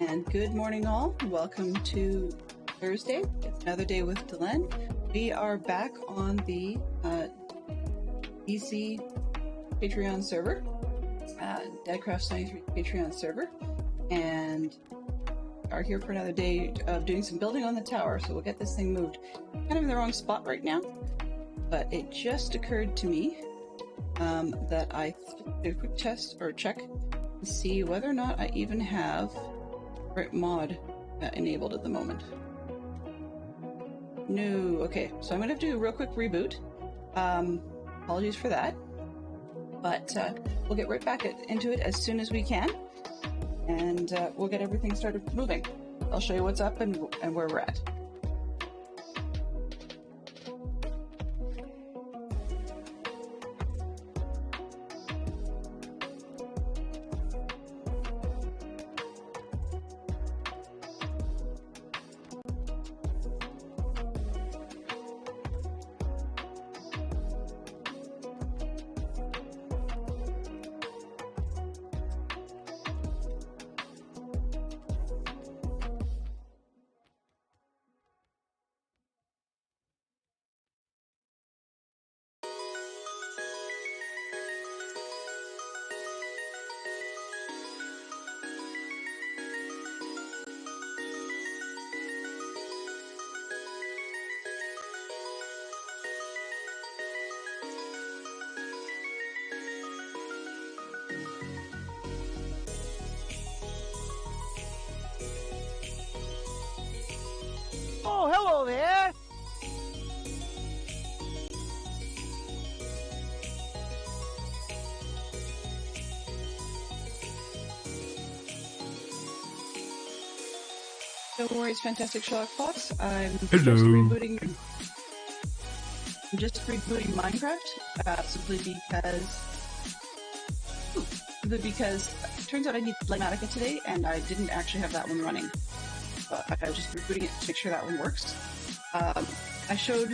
And good morning, all. Welcome to Thursday. It's another day with Delenn. We are back on the DC Patreon server, Dadcraft93 Patreon server, and are here for another day of doing some building on the tower. So we'll get this thing moved. Kind of in the wrong spot right now, but it just occurred to me that I did a quick test or check to see whether or not I even have right mod enabled at the moment. No. Okay, so I'm gonna do a real quick reboot. Apologies for that, but we'll get right back into it as soon as we can, and we'll get everything started moving. I'll show you what's up and where we're at. Oh, hello there! Don't worry, it's Fantastic Sherlock Fox. I'm Hello. just rebooting Minecraft, simply because it turns out I need Lightmatica today, and I didn't actually have that one running. But I was just rebooting it to make sure that one works. I showed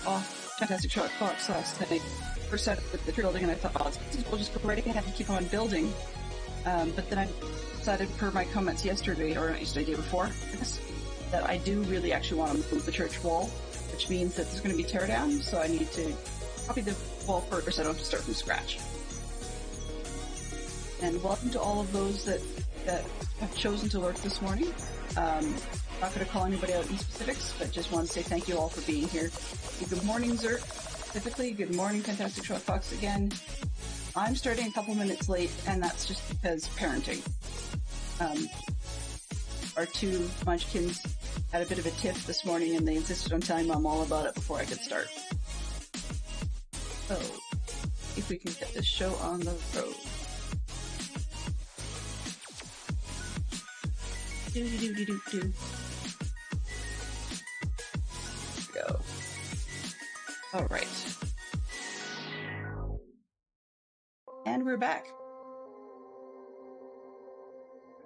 off Fantastic Sherlock Fox last night, first set with the building, and I thought, oh, we'll just go right ahead and keep on building. But then I decided, per my comments yesterday, or not yesterday, the day before, I guess, that I do really actually want to move the church wall, which means that there's going to be teardown, so I need to copy the wall first, so I don't have to start from scratch. And welcome to all of those that have chosen to lurk this morning. I'm not going to call anybody out in specifics, but just want to say thank you all for being here. And good morning, Zerk, specifically. Good morning, Fantastic Sherlock Fox again. I'm starting a couple minutes late, and that's just because parenting. Our two munchkins had a bit of a tiff this morning, and they insisted on telling Mom all about it before I could start. So, if we can get this show on the road. Do. Go. All right. And we're back.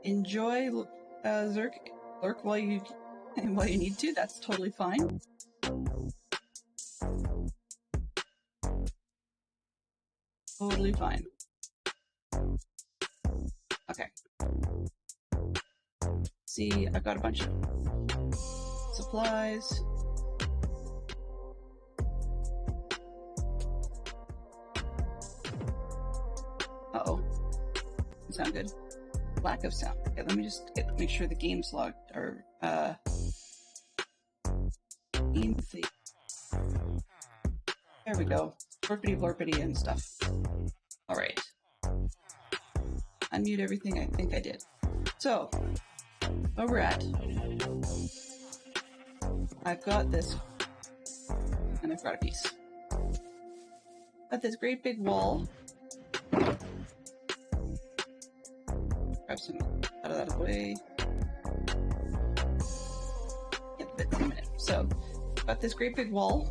Enjoy, Zerk, lurk while you need to. That's totally fine. Totally fine. Okay. See, I've got a bunch of supplies. Uh-oh. Doesn't sound good. Lack of sound. Okay, let me just make sure the game's logged, or, game thing. There we go. Blurpity blurpity and stuff. Alright. Unmute everything, I think I did. So, where we're at. I've got this, and I've got a piece. Got this great big wall. Grab some out of that way. Yep, that's in a minute. So, got this great big wall.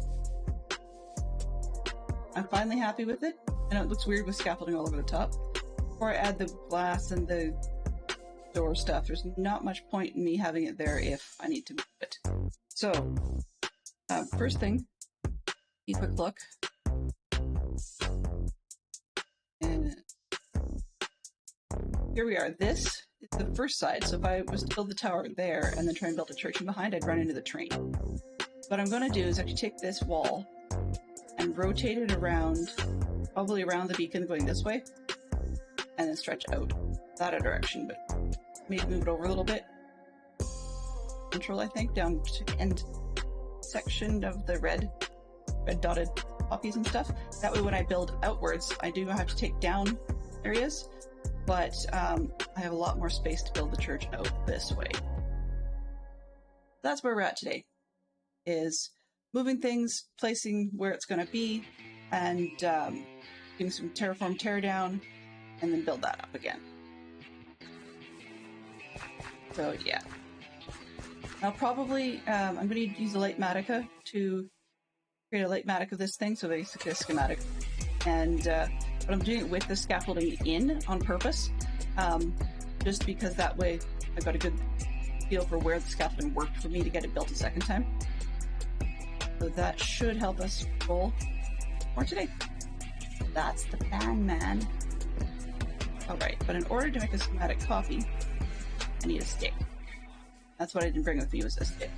I'm finally happy with it. I know it looks weird with scaffolding all over the top. Before I add the glass and the door stuff, there's not much point in me having it there if I need to move it. So, first thing, a quick look. And here we are. This it's the first side, so if I was to build the tower there and then try and build a church in behind, I'd run into the train. What I'm going to do is actually take this wall and rotate it around, probably around the beacon going this way, and then stretch out that direction, but maybe move it over a little bit. Control, I think, down to the end section of the red dotted poppies and stuff. That way when I build outwards, I do have to take down areas, but I have a lot more space to build the church out this way. That's where we're at today, is moving things, placing where it's going to be, and doing some terraform teardown, and then build that up again. So yeah. I'll probably, I'm going to use the Litematica to create a Litematic of this thing, so basically a schematic. And but I'm doing it with the scaffolding in on purpose, just because that way I've got a good feel for where the scaffolding worked for me to get it built a second time. So that should help us roll more today. That's the plan, man. Alright, but in order to make a schematic copy, I need a stick. That's what I didn't bring with me, was a stick.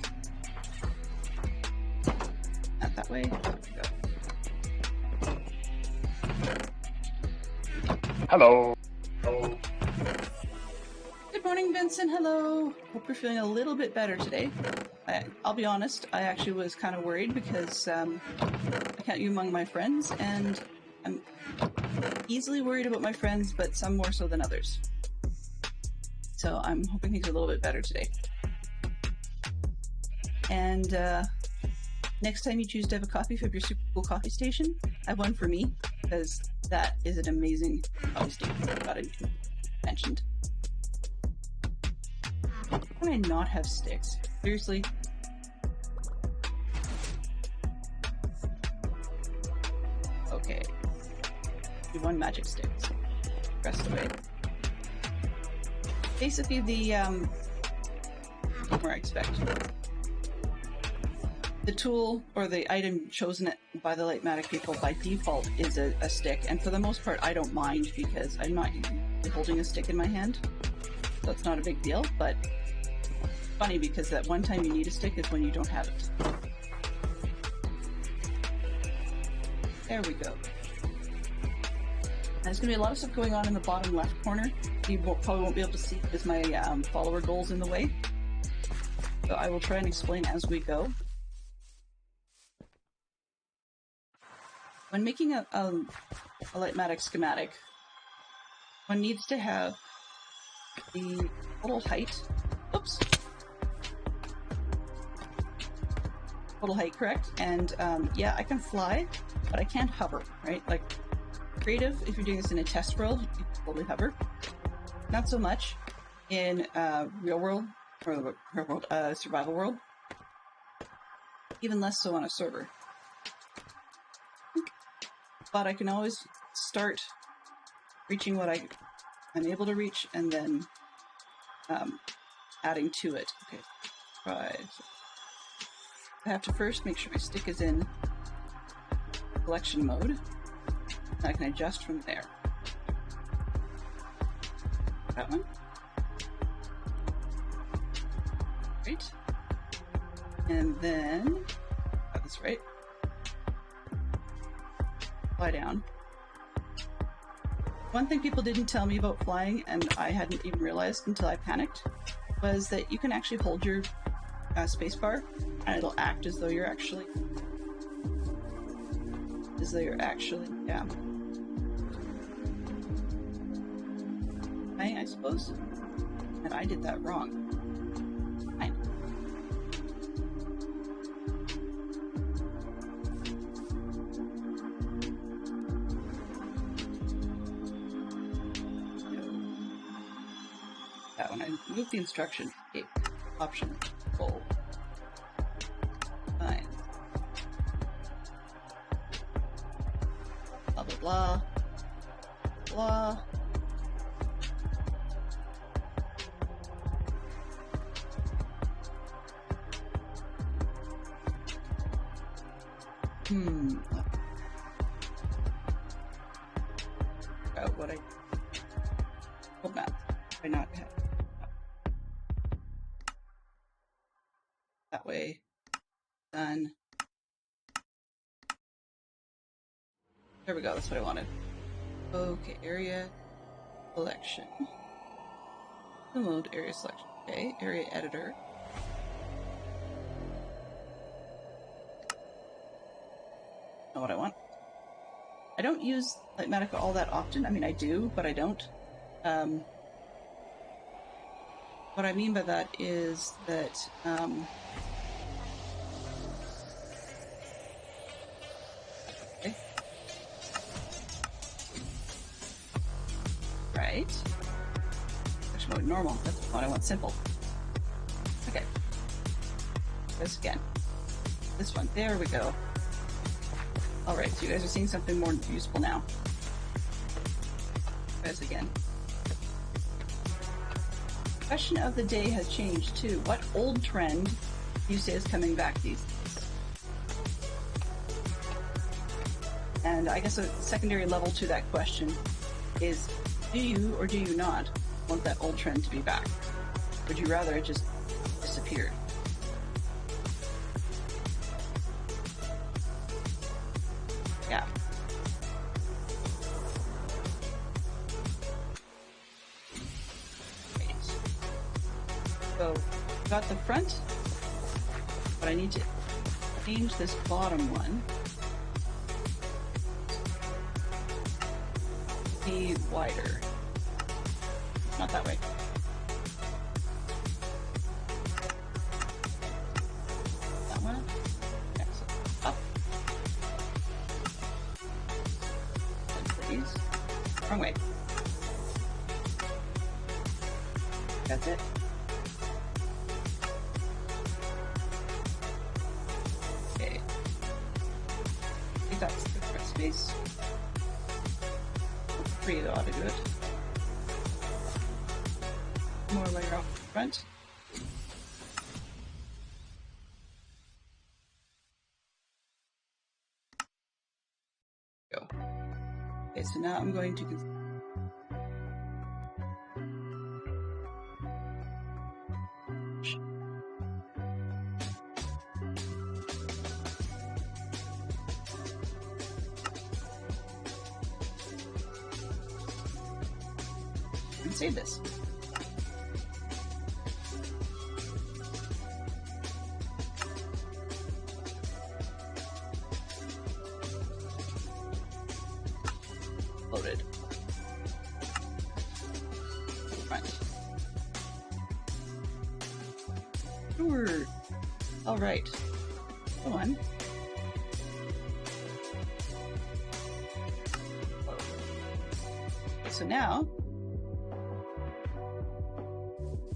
Not that way. There we go. Hello. Good morning, Vincent. Hello. Hope you're feeling a little bit better today. I'll be honest, I actually was kind of worried because I count you among my friends, and I'm easily worried about my friends, but some more so than others. So I'm hoping things are a little bit better today. And next time you choose to have a coffee from your super cool coffee station, have one for me, because that is an amazing coffee station. I've got it mentioned. How can I not have sticks? Seriously? Okay. Do one magic stick. So rest away. Basically the, where I expect. The tool or the item chosen by the Litematic people by default is a stick, and for the most part I don't mind because I'm not holding a stick in my hand, so it's not a big deal, but funny because that one time you need a stick is when you don't have it. There we go. And there's going to be a lot of stuff going on in the bottom left corner. You probably won't be able to see because my follower goal's in the way, so I will try and explain as we go. When making a Litematic schematic, one needs to have the total height, oops, total height correct, and yeah, I can fly, but I can't hover, right? Like, creative, if you're doing this in a test world, you can totally hover. Not so much in real world, or real world, survival world. Even less so on a server. But I can always start reaching what I'm able to reach, and then adding to it. Okay, try. I have to first make sure my stick is in collection mode, and I can adjust from there. That one. Right. And then, got this right. Fly down. One thing people didn't tell me about flying, and I hadn't even realized until I panicked, was that you can actually hold your spacebar, and it'll act as though you're actually, yeah. I suppose. And I did that wrong. Fine. That one, I moved the instruction. Okay. Option. Goal. Fine. Blah, blah, blah. Blah. What I... Hold that. Why not? Done. There we go, that's what I wanted. Okay, area selection. Reload area selection. Okay, area editor. Know what I want. I don't use Litematica all that often. I mean, I do, but I don't. What I mean by that is that okay. Right. Section mode normal. That's what I want. Simple. Okay. This again. This one. There we go. Alright, so you guys are seeing something more useful now. Guys again. Question of the day has changed too. What old trend do you say is coming back these days? And I guess a secondary level to that question is, do you or do you not want that old trend to be back? Would you rather it just disappeared? Yeah. Great. So, got the front, but I need to change this bottom one. Be wider. Not that way. That one? Okay, so up. And please. Wrong way. That's it. Okay. I think that's the correct space. Three ought to do it. More layer off the front. Go. Okay, so now I'm going to and save this. Loaded. Front. Sure. All right. Come on. Okay, so now,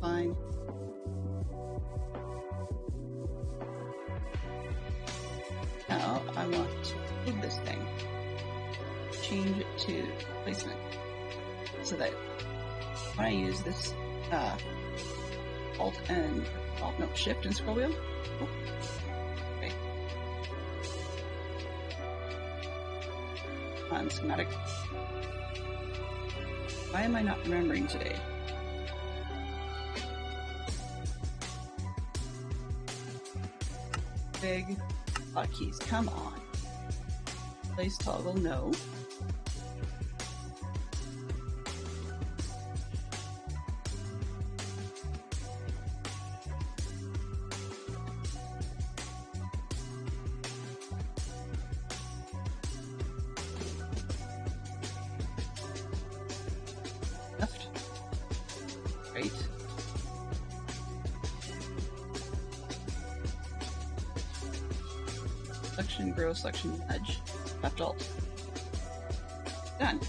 fine. Now I want to take this thing, change it to placement, so that when I use this Shift and scroll wheel. Oh. Okay. On schematic. Why am I not remembering today? Big hotkeys, come on. Place toggle, no. Left. Right. Selection, grow, selection, edge. Left alt. Done.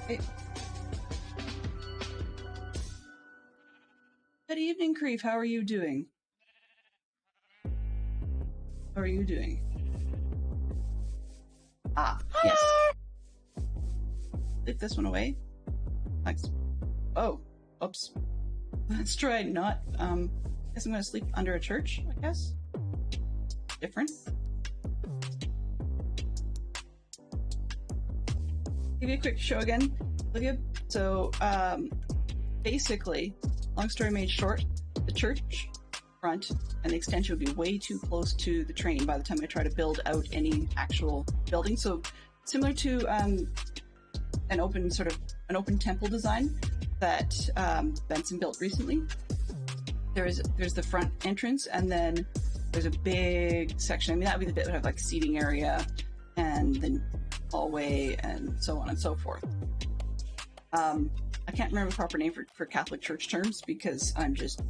Okay. Good evening, Creef. How are you doing? How are you doing? Ah, yes. Leave this one away. Thanks. Oh, oops. Let's try not, guess I'm gonna sleep under a church, I guess. Different. Give you a quick show again, Olivia. So, basically, long story made short, the church front and the extension would be way too close to the train by the time I try to build out any actual building. So similar to an open temple design that Benson built recently. There's the front entrance, and then there's a big section. I mean, that would be the bit that would have like seating area and then hallway and so on and so forth. I can't remember the proper name for Catholic church terms because I'm just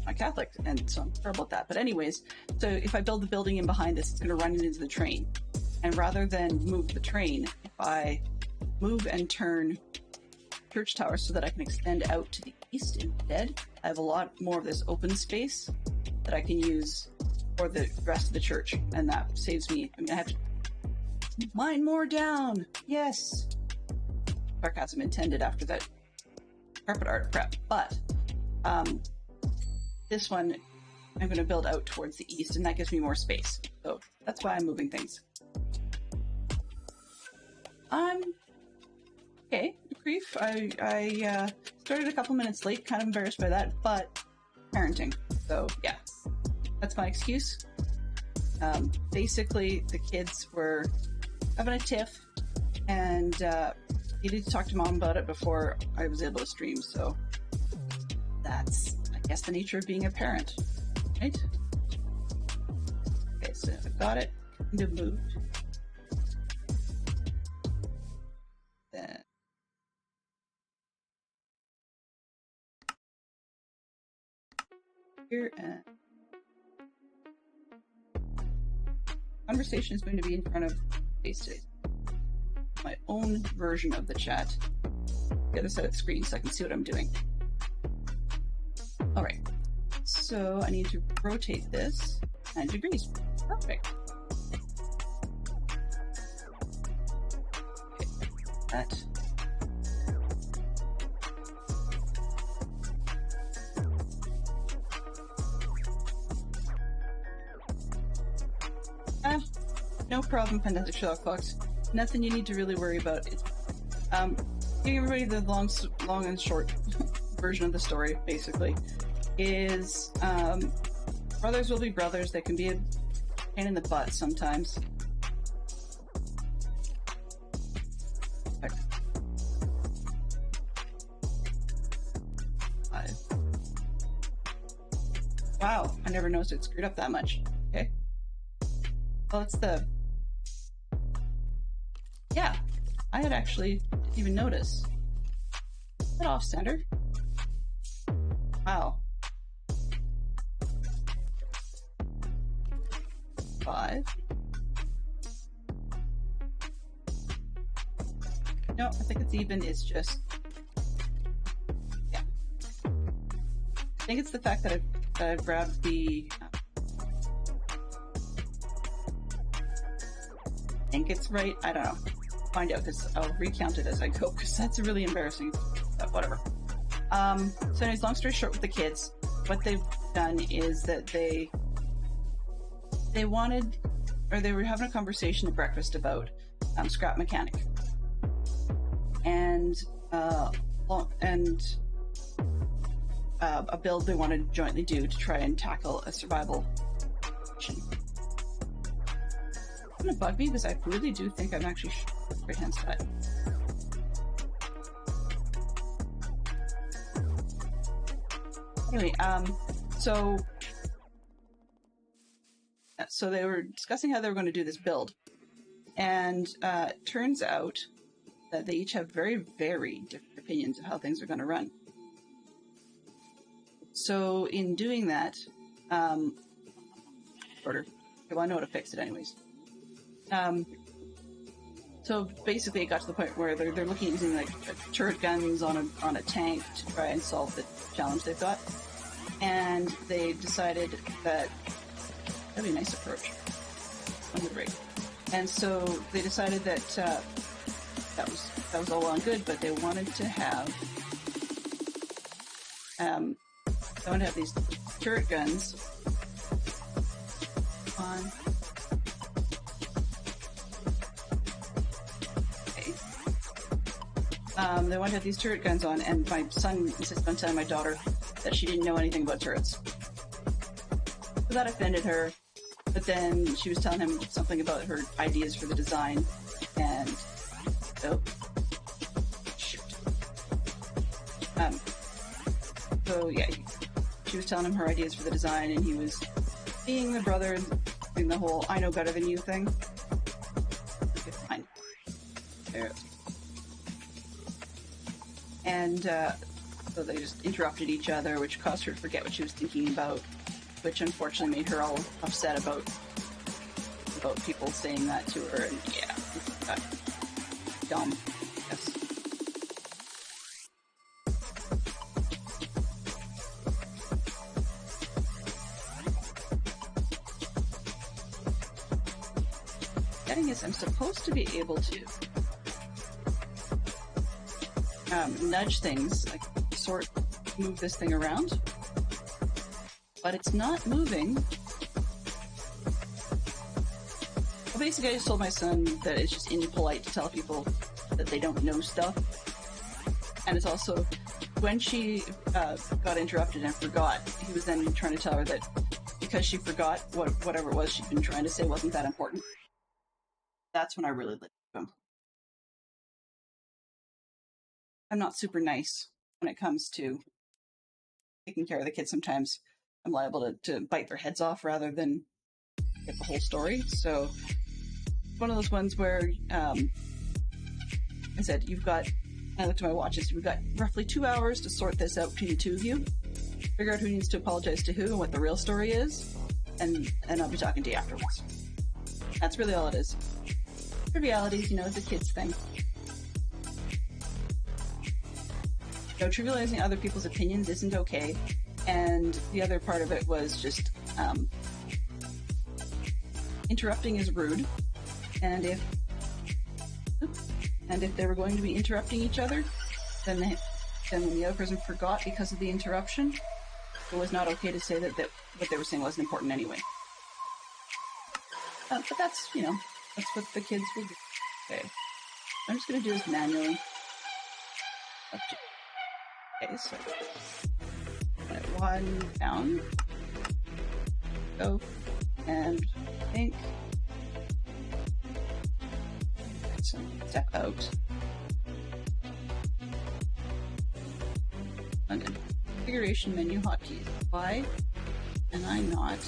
not Catholic, and so I'm sorry about that. But anyways, so if I build the building in behind this, it's going to run into the train. And rather than move the train, if I move and turn church tower so that I can extend out to the east instead, I have a lot more of this open space that I can use for the rest of the church, and that saves me. I mean, I have to mine more down. Yes. Sarcasm intended after that carpet art prep, but this one I'm going to build out towards the east, and that gives me more space. So that's why I'm moving things. Okay, grief. I started a couple minutes late, kind of embarrassed by that, but parenting. So yeah, that's my excuse. Basically, the kids were having a tiff, and needed to talk to mom about it before I was able to stream. So that's, I guess, the nature of being a parent, right? Okay, so I've got it kind of moved. Then here, and conversation is going to be in front of FaceTime. My own version of the chat. The other side of the screen so I can see what I'm doing. All right. So I need to rotate this 90 degrees. Perfect. Okay, that. No problem, Fantastic Sherlock Fox. Nothing you need to really worry about. It's, giving everybody the long and short version of the story, basically, is brothers will be brothers. They can be a pain in the butt sometimes. Wow, I never noticed it screwed up that much. Okay. Well, it's the... Yeah, I had actually didn't even notice. Get off center. Wow. 5. No, I think it's even. It's just, yeah. I think it's the fact that I've grabbed the. I think it's right. I don't know. Find out because I'll recount it as I go because that's really embarrassing. But whatever. So anyways, long story short with the kids, what they've done is that they wanted, or they were having a conversation at breakfast about scrap mechanic and a build they want to jointly do to try and tackle a survival mission. It's gonna bug me because I really do think I'm actually right hand side. Anyway, so they were discussing how they were going to do this build, and it turns out that they each have very, very different opinions of how things are going to run. So in doing that, well, I know how to fix it anyways. So basically, it got to the point where they're looking at using like turret guns on a tank to try and solve the challenge they've got, and they decided that that'd be a nice approach. On the break, and so they decided that that was all well and good, but they wanted to have these turret guns on. They want to have these turret guns on, and my son insisted on telling my daughter, that she didn't know anything about turrets. So that offended her, but then she was telling him something about her ideas for the design, and oh, shoot. So yeah, she was telling him her ideas for the design, and he was being the brother and doing the whole "I know better than you" thing. Okay, fine. There. And so they just interrupted each other, which caused her to forget what she was thinking about, which unfortunately made her all upset about people saying that to her, and yeah, dumb. Yes. Getting is I'm supposed to be able to nudge things, like move this thing around, but it's not moving. Well, basically I just told my son that it's just impolite to tell people that they don't know stuff, and it's also, when she got interrupted and forgot, he was then trying to tell her that because she forgot whatever it was she'd been trying to say wasn't that important. That's when I really listened to him. I'm not super nice when it comes to taking care of the kids. Sometimes I'm liable to bite their heads off rather than get the whole story. So one of those ones where I said, I looked at my watches, we've got roughly 2 hours to sort this out between the two of you, figure out who needs to apologize to who and what the real story is, and I'll be talking to you afterwards. That's really all it is. Trivialities, it's a kid's thing. Trivializing other people's opinions isn't okay, and the other part of it was just interrupting is rude, and if they were going to be interrupting each other, then when the other person forgot because of the interruption, it was not okay to say that what they were saying wasn't important anyway. But that's what the kids would do. Okay, I'm just going to do this manually. Okay, so let 1 down, go, and think, so step out, and then configuration menu hotkeys, why am I not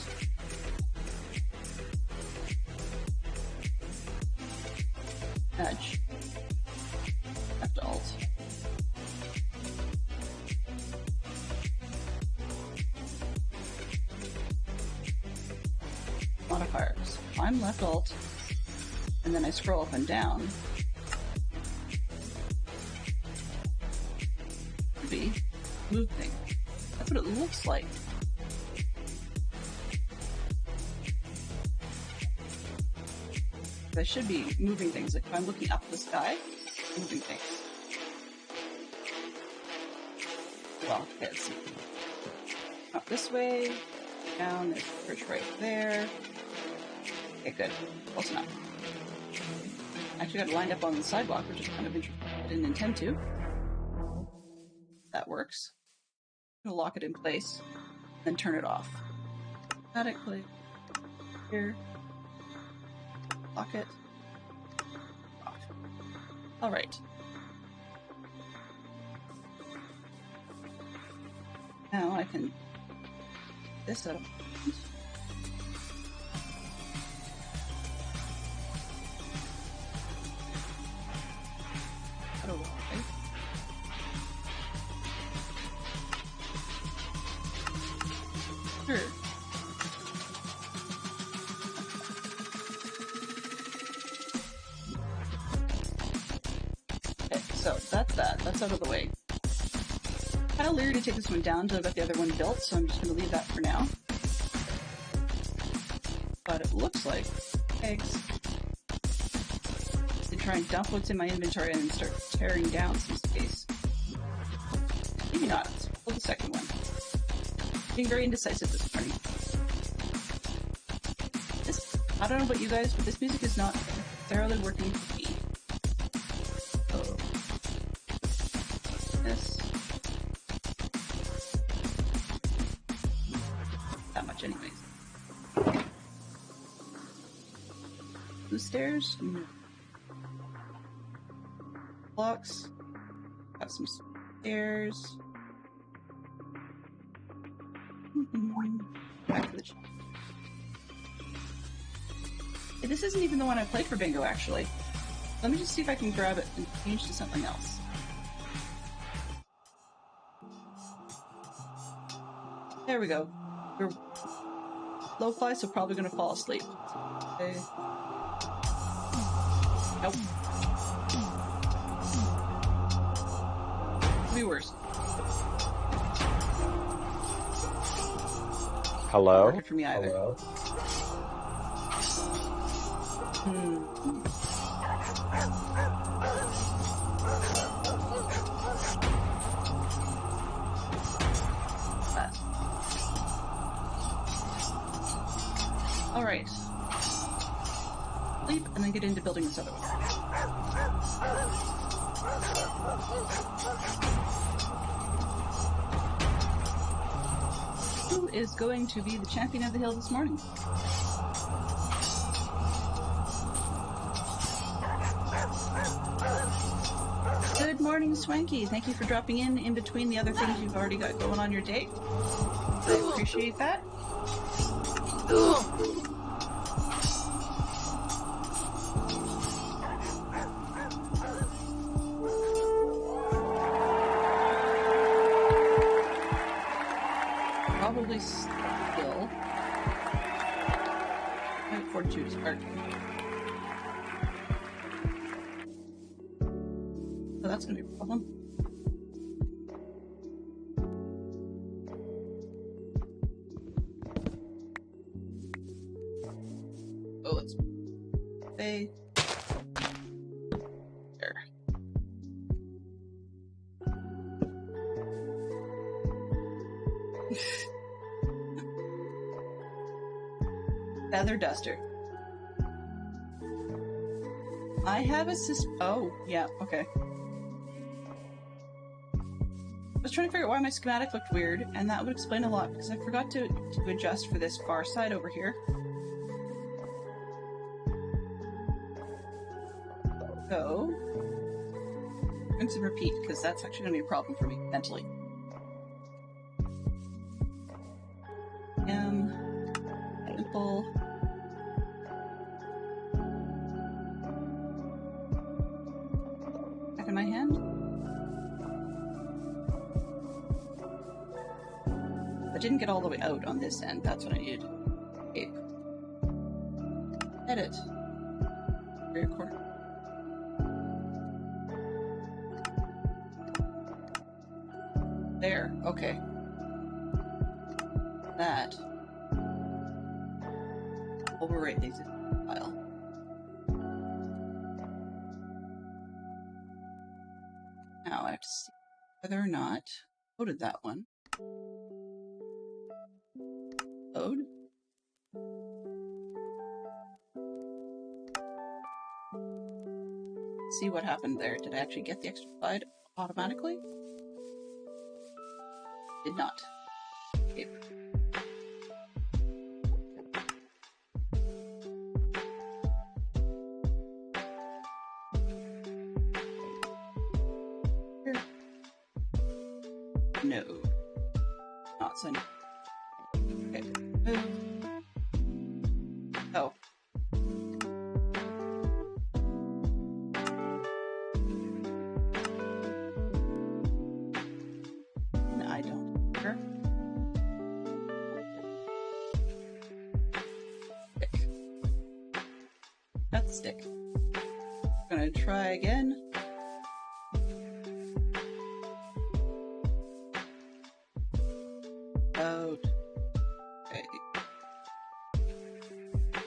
nudge, left alt, modifiers. I'm left alt, and then I scroll up and down. Could be move thing. That's what it looks like. I should be moving things. Like if I'm looking up the sky, moving things. Well, let's see. Up this way, down, there's a bridge right there. Okay, good. Close enough. Actually got it lined up on the sidewalk, which is kind of interesting. I didn't intend to. That works. I'm gonna lock it in place, then turn it off. Automatically. Here. Lock it. Off. Alright. Now I can this up. Sure. Okay, so that's that. That's out of the way. Kind of leery to take this one down until I've got the other one built, so I'm just going to leave that for now. But it looks like eggs. To try and dump what's in my inventory and then start tearing down some space. Maybe not. Pull the second one. Being very indecisive this morning. I don't know about you guys, but this music is not necessarily working for me. So, this. much anyways. The stairs? No. Blocks. Got some stairs. Back to the hey, this isn't even the one I played for bingo, actually. Let me just see if I can grab it and change to something else. There we go. We're lo-fi, so probably gonna fall asleep. Okay. Nope. Could be worse. Hello? Not working for me either. Hello? All right. Sleep and then get into building this other one. Who is going to be the champion of the hill this morning? Good morning, Swanky. Thank you for dropping in between the other things you've already got going on your day. I appreciate that. Probably still. My fortitude is arcing. So that's gonna be a problem. Oh, let's say there. Feather duster. I have a oh, yeah, okay. I was trying to figure out why my schematic looked weird, and that would explain a lot, because I forgot to adjust for this far side over here. So, rinse and repeat, because that's actually going to be a problem for me, mentally. Simple. Back in my hand. I didn't get all the way out on this end. That's what I needed. Okay. Edit. Rear corner. There. Okay. That. Overwrite these in the file. Now I have to see whether or not I loaded that one. Load. See what happened there. Did I actually get the extra slide automatically? Did not. Okay. No. Not send. Okay. Move. Oh. No, I don't. Sure. Stick. Got the stick. I'm gonna try again. Out. Okay.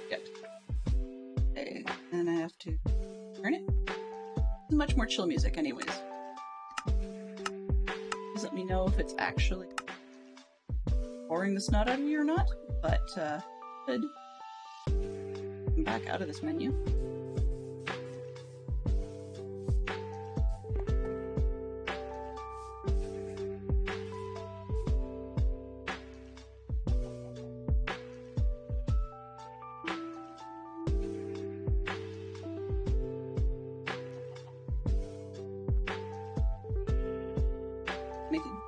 Yep. Okay. And I have to turn it. It's much more chill music anyways. Just let me know if it's actually pouring the snot out of you or not, but good. I'm back out of this menu.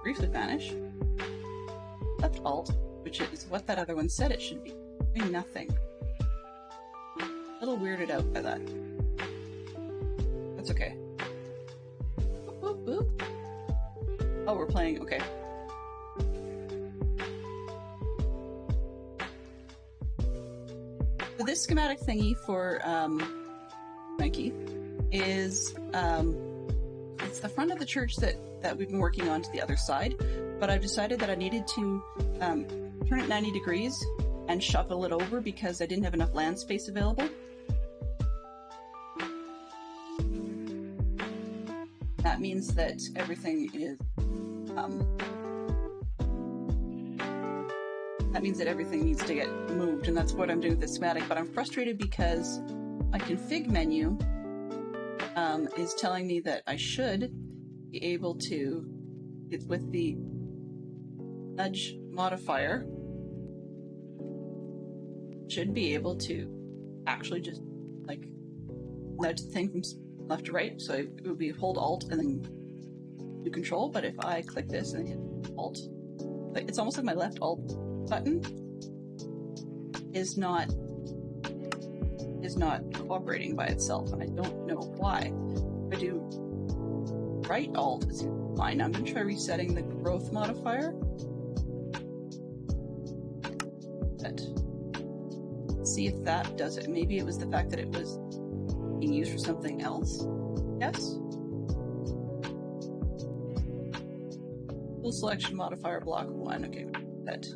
briefly vanish. Left Alt, which is what that other one said it should be. Doing nothing. A little weirded out by that. That's okay. Boop, boop, boop. Oh, we're playing, okay. So this schematic thingy for Mikey is it's the front of the church that we've been working on to the other side, but I've decided that I needed to turn it 90 degrees and shuffle it over because I didn't have enough land space available. That means that everything is that means that everything needs to get moved, and that's what I'm doing with this schematic, but I'm frustrated because my config menu is telling me that I should be able to, it's with the nudge modifier, should be able to actually just like nudge the thing from left to right. So it would be hold Alt and then do Control. But if I click this and hit Alt, like it's almost like my left Alt button is not cooperating by itself, and I don't know why. If I do right Alt, it's fine. I'm going to try resetting the growth modifier. See if that does it. Maybe it was the fact that it was being used for something else. Yes. Full selection modifier block 1. Okay, that.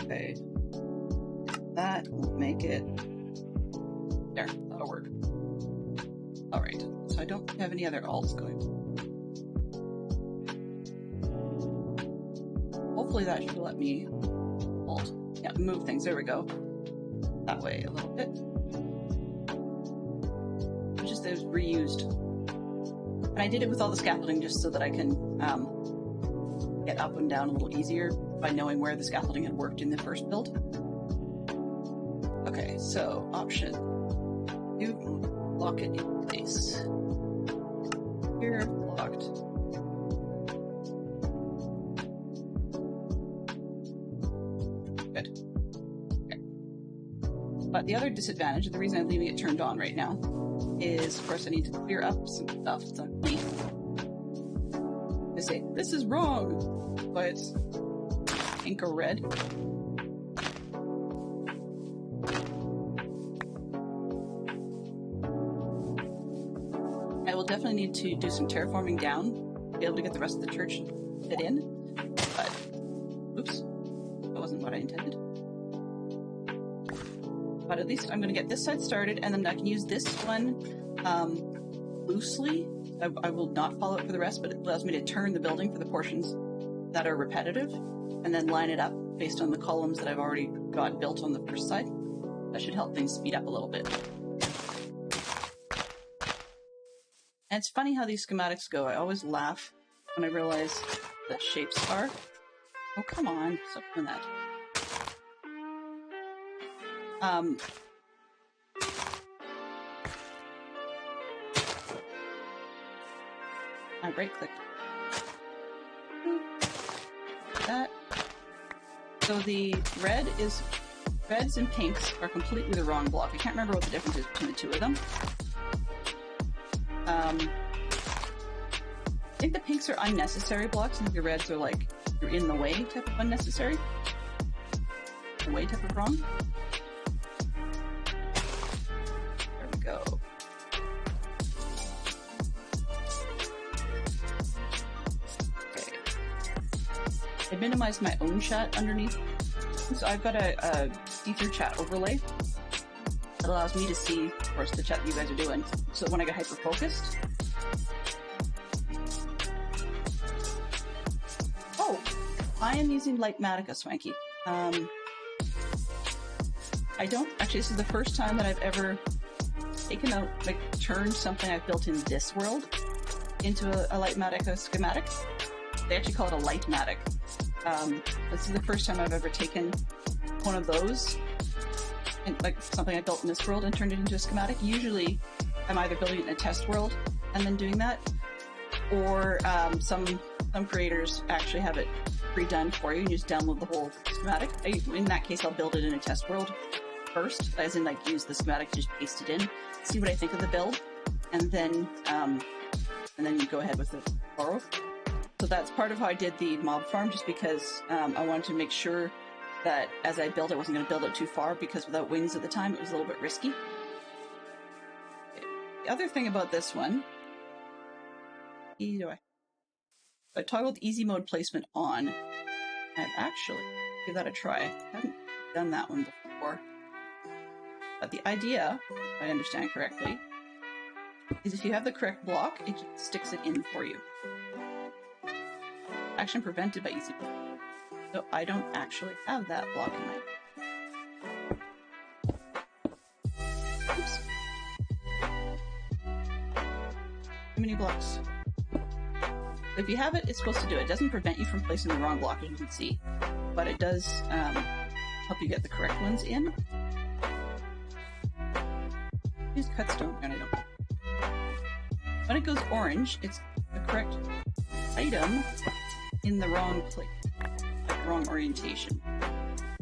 Okay. That will make it. There, that'll work. Alright, so I don't have any other alts going. Hopefully that should let me alt. Yeah, move things. There we go. That way a little bit. It's just that it was reused. And I did it with all the scaffolding just so that I can get up and down a little easier by knowing where the scaffolding had worked in the first build. Okay, so option. You lock it in place. Here, locked. Good. Okay. But the other disadvantage, the reason I'm leaving it turned on right now, is of course I need to clear up some stuff. It's underneath. I say, this is wrong, but it's pink or red. I will definitely need to do some terraforming down to be able to get the rest of the church fit in, but oops, that wasn't what I intended. But at least I'm going to get this side started, and then I can use this one loosely. I will not follow it for the rest, but it allows me to turn the building for the portions that are repetitive, and then line it up based on the columns that I've already got built on the first side. That should help things speed up a little bit. And it's funny how these schematics go. I always laugh when I realize that shapes are... Oh, come on. Stop doing that. I right-clicked. That. So the reds and pinks are completely the wrong block. I can't remember what the difference is between the two of them. I think the pinks are unnecessary blocks, and the reds are like, you're in the way type of unnecessary. The way type of wrong. There we go. Okay. I minimized my own chat underneath. So I've got a ether chat overlay that allows me to see, of course, the chat that you guys are doing. So when I get hyper-focused... Oh! I am using Lightmatica, Swanky. I don't... Actually, this is the first time that I've ever taken out, like, turned something I've built in this world into a Lightmatica schematic. They actually call it a Lightmatic. This is the first time I've ever taken one of those like something I built in this world and turned it into a schematic. Usually, I'm either building it in a test world and then doing that, or some creators actually have it pre-done for you and you just download the whole schematic. In that case, I'll build it in a test world first, as in like use the schematic, just paste it in, see what I think of the build, and then you go ahead with the borrow. So that's part of how I did the mob farm, just because I wanted to make sure that as I built, I wasn't going to build it too far, because without wings at the time, it was a little bit risky. Okay. The other thing about this one, I toggled easy mode placement on. I'd actually give that a try. I haven't done that one before. But the idea, if I understand correctly, is if you have the correct block, it just sticks it in for you. Action prevented by easy mode. So I don't actually have that block in my... Oops. Too many blocks. If you have it, it's supposed to do it. It doesn't prevent you from placing the wrong block, as you can see, but it does help you get the correct ones in. Use cutstone, and I don't. When it goes orange, it's the correct item in the wrong place, like the wrong orientation.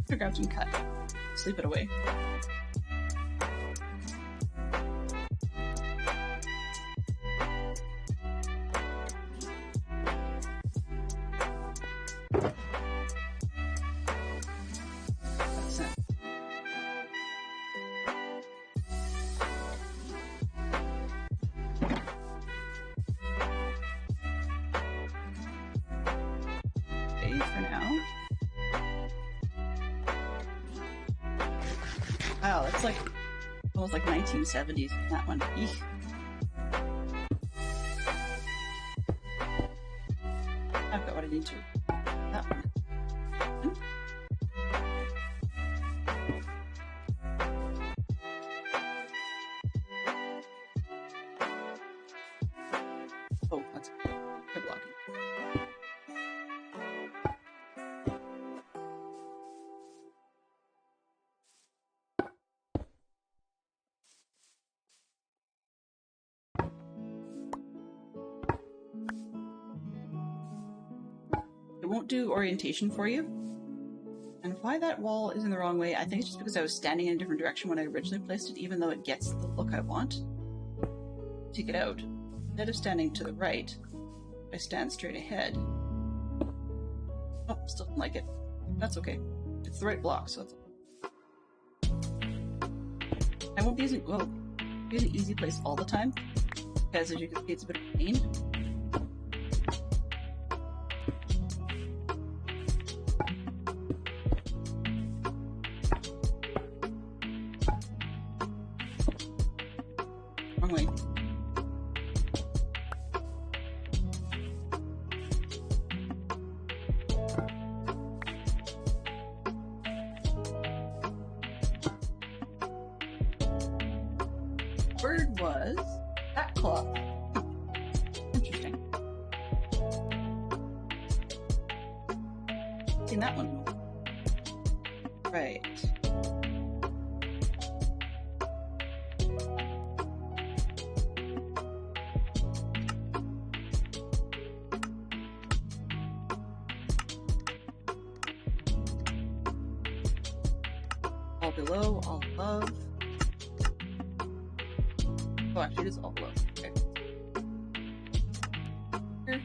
So grab some cut, sleep it away. Wow, that's like almost like 1970s, that one. Eek. I've got what I need to. That one. Oh, that's good blocking. It won't do orientation for you. And why that wall is in the wrong way, I think it's just because I was standing in a different direction when I originally placed it, even though it gets the look I want. Take it out. Instead of standing to the right, I stand straight ahead. Oh, still don't like it. That's okay. It's the right block, so it's... I won't be using... Well, use an easy place all the time, because as you can see, it's a bit of a pain. Wrong way. Bird was that cloth. Interesting. Seen that one. Right. All below, all above. Oh, actually, it is all below. Okay. Here.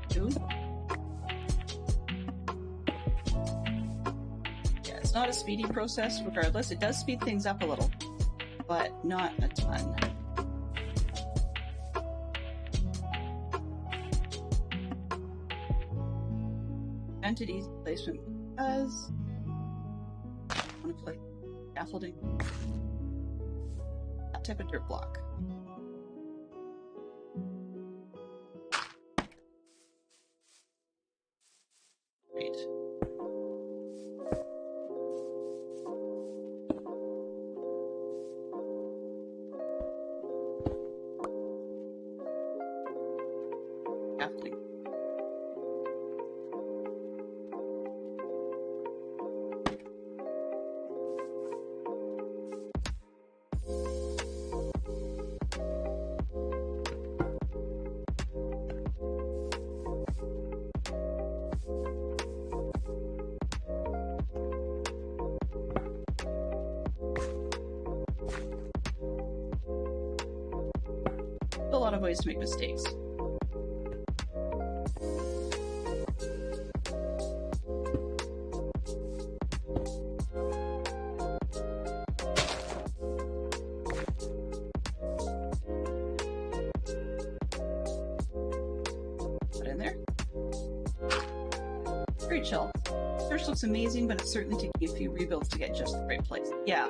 Two. Yeah, it's not a speedy process regardless. It does speed things up a little, but not a ton. Prevented easy placement because I want to play scaffolding. That type of dirt block. Great. lot of ways to make mistakes. Put in there. Great shell. First looks amazing, but it's certainly taking a few rebuilds to get just the right place. Yeah.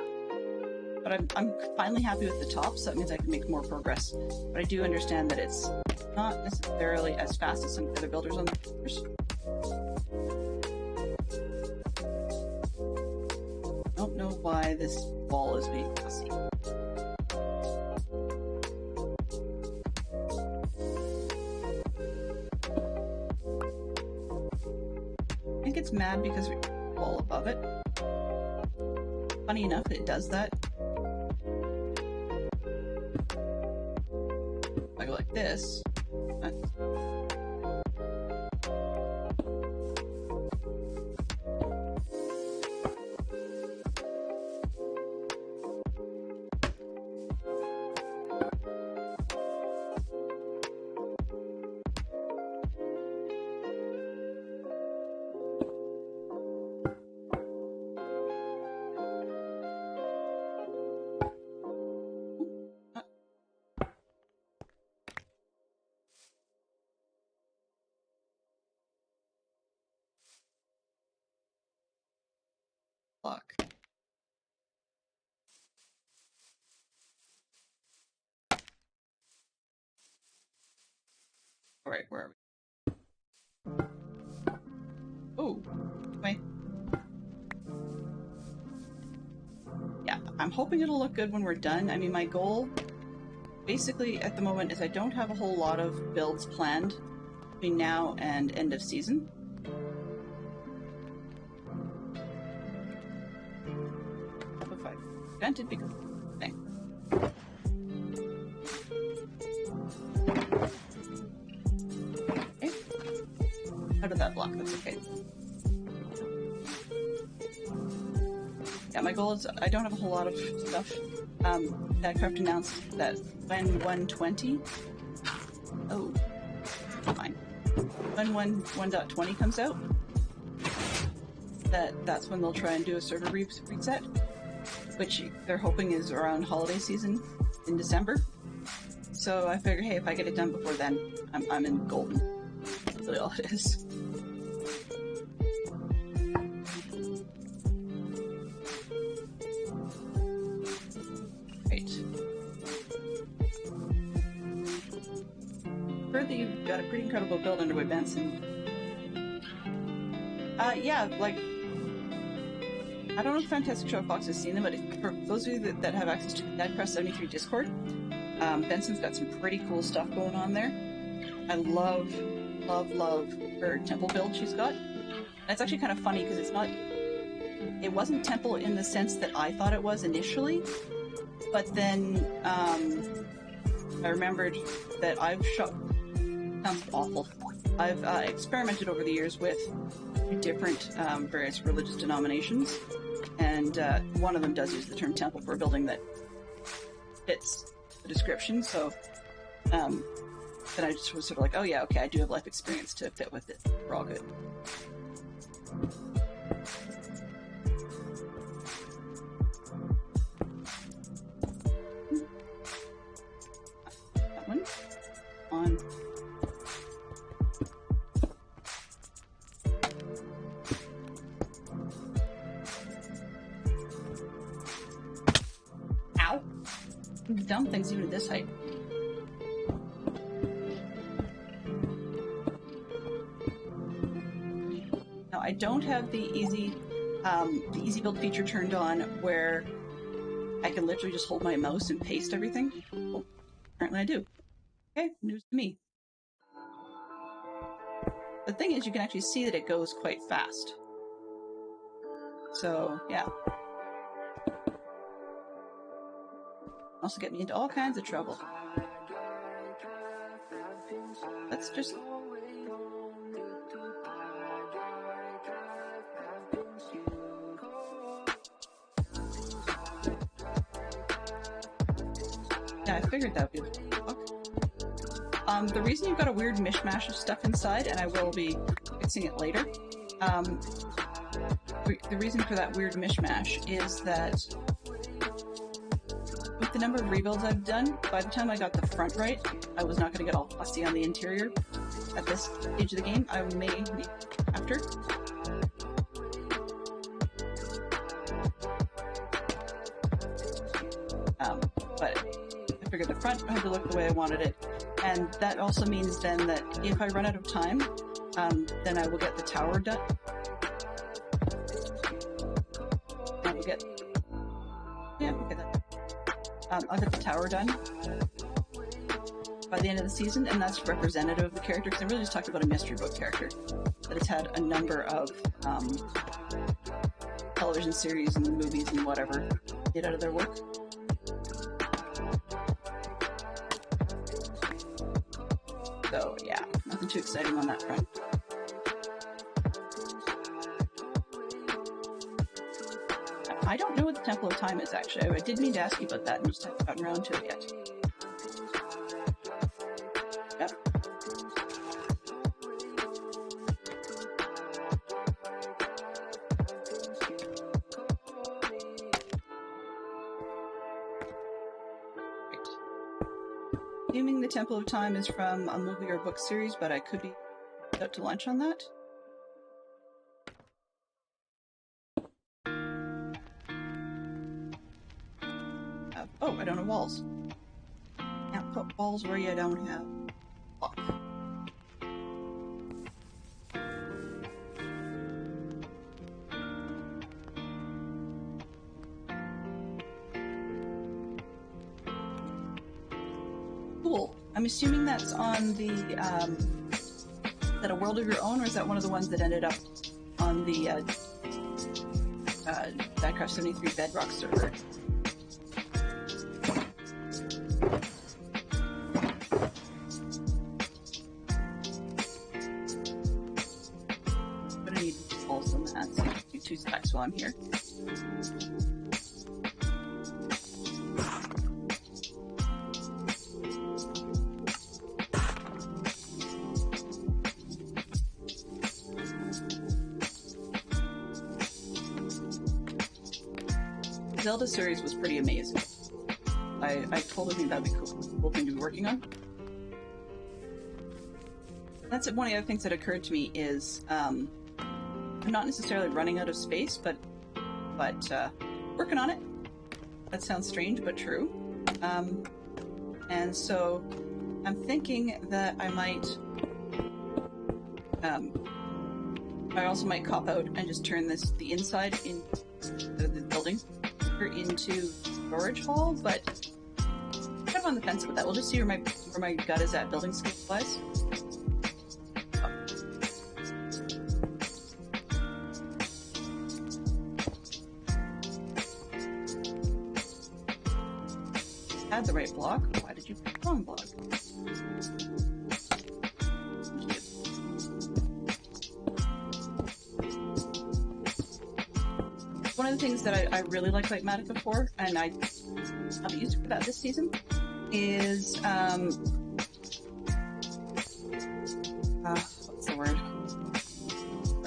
But I'm finally happy with the top, so that means I can make more progress. But I do understand that it's not necessarily as fast as some of the other builders on the floors. I don't know why this wall is being fussy. I think it's mad because we wall above it. Funny enough, it does that. I go like this. Block. All right, where are we? Oh, wait. Yeah, I'm hoping it'll look good when we're done. I mean, my goal, basically, at the moment, is I don't have a whole lot of builds planned between now and end of season. If I prevented because thing. Okay. Out of that block, that's okay. Yeah, my goal is I don't have a whole lot of stuff. Netcraft announced that when 1.20, oh, fine. When 1.20 comes out, that's when they'll try and do a server reset, which they're hoping is around holiday season in December. So I figure, hey, if I get it done before then, I'm in golden. That's really all it is. Right. Heard that you've got a pretty incredible build underway, Benson. Yeah, like, I don't know if Fantastic Show Fox has seen them, but for those of you that have access to the Netcraft 73 Discord, Benson's got some pretty cool stuff going on there. I love her temple build she's got. And it's actually kind of funny because it wasn't temple in the sense that I thought it was initially, but then I remembered that sounds awful. I've experimented over the years with different various religious denominations, and one of them does use the term temple for a building that fits the description, so then I just was sort of like, oh yeah, okay, I do have life experience to fit with it. We're all good. That one. On. Ow! Dumb things even at this height. Now I don't have the easy build feature turned on where I can literally just hold my mouse and paste everything. Well, apparently I do. Okay, news to me. The thing is, you can actually see that it goes quite fast. So, yeah. Also get me into all kinds of trouble. Let's just... Yeah, I figured that would be a fuck. The reason you've got a weird mishmash of stuff inside, and I will be fixing it later, the reason for that weird mishmash is that with the number of rebuilds I've done, by the time I got the front right, I was not going to get all fussy on the interior at this stage of the game. I may be after. But I figured the front had to look the way I wanted it. And that also means then that if I run out of time, then I will get the tower done. I will get... Yeah, okay, I'll get the tower done by the end of the season, and that's representative of the character, because I really just talked about a mystery book character that has had a number of television series and movies and whatever get out of their work. So yeah, nothing too exciting on that front. I don't know what the Temple of Time is, actually. I did mean to ask you about that and just haven't gotten around to it yet. Yep. Right. Assuming the Temple of Time is from a movie or book series, but I could be out to lunch on that. Oh, I don't have walls. Can't put walls where you don't have block. Cool. I'm assuming that's on the, is that a World of Your Own, or is that one of the ones that ended up on the, Diecraft 73 Bedrock server? Two specs while I'm here. The Zelda series was pretty amazing. I totally think that'd be cool thing to be working on. That's one of the other things that occurred to me is I'm not necessarily running out of space, but working on it. That sounds strange, but true. And so I'm thinking that I might, I also might cop out and just turn the inside in the building into storage hall, but I'm kind of on the fence about that. We'll just see where my gut is at building skill-wise. Had the right block. Why did you pick the wrong block? One of the things that I really like Matica for, and I haven't used it for that this season, is what's the word?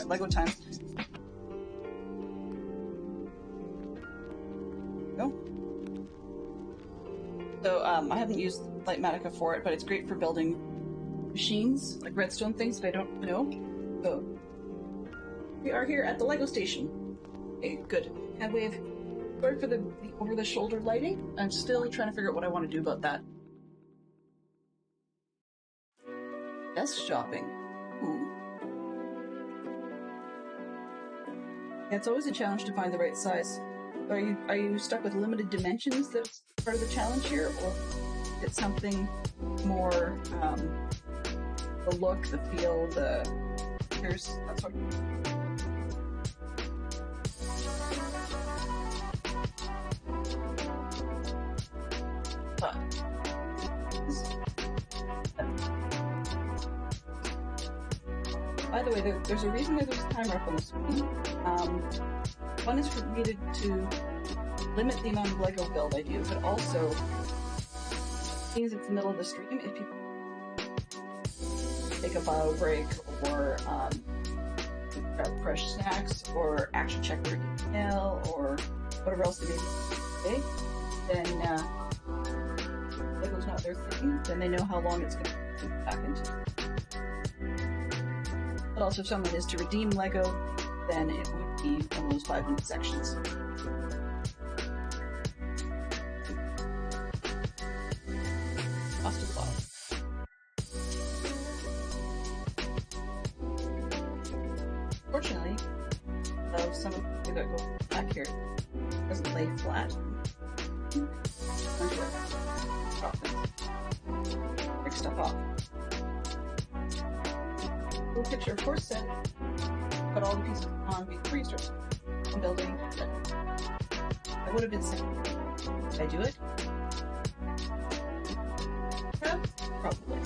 Lego time. Go. So I haven't used Matica for it, but it's great for building machines, like redstone things that I don't know. So we are here at the Lego station. Okay, good. And we have, sorry for the over-the-shoulder lighting. I'm still trying to figure out what I want to do about that. Desk shopping. Ooh. Yeah, it's always a challenge to find the right size. Are you stuck with limited dimensions that's part of the challenge here, or is it something more, the look, the feel, that sort of... By the way, there's a reason why there's a timer up on the screen. One is for me to limit the amount of Lego build I do, but also, seeing as it's the middle of the stream, if people take a bio break or grab fresh snacks or actually check their email or whatever else they may be, then Lego's not their thing, then they know how long it's going to back into. But also if someone is to redeem Lego, then it would be one of those 5-minute sections. Cost of love. Fortunately, some of the that go back here doesn't lay flat. Break stuff off. Little picture, of course, said put all the pieces on before you start building. I would have been sick. Did I do it? Yeah, probably.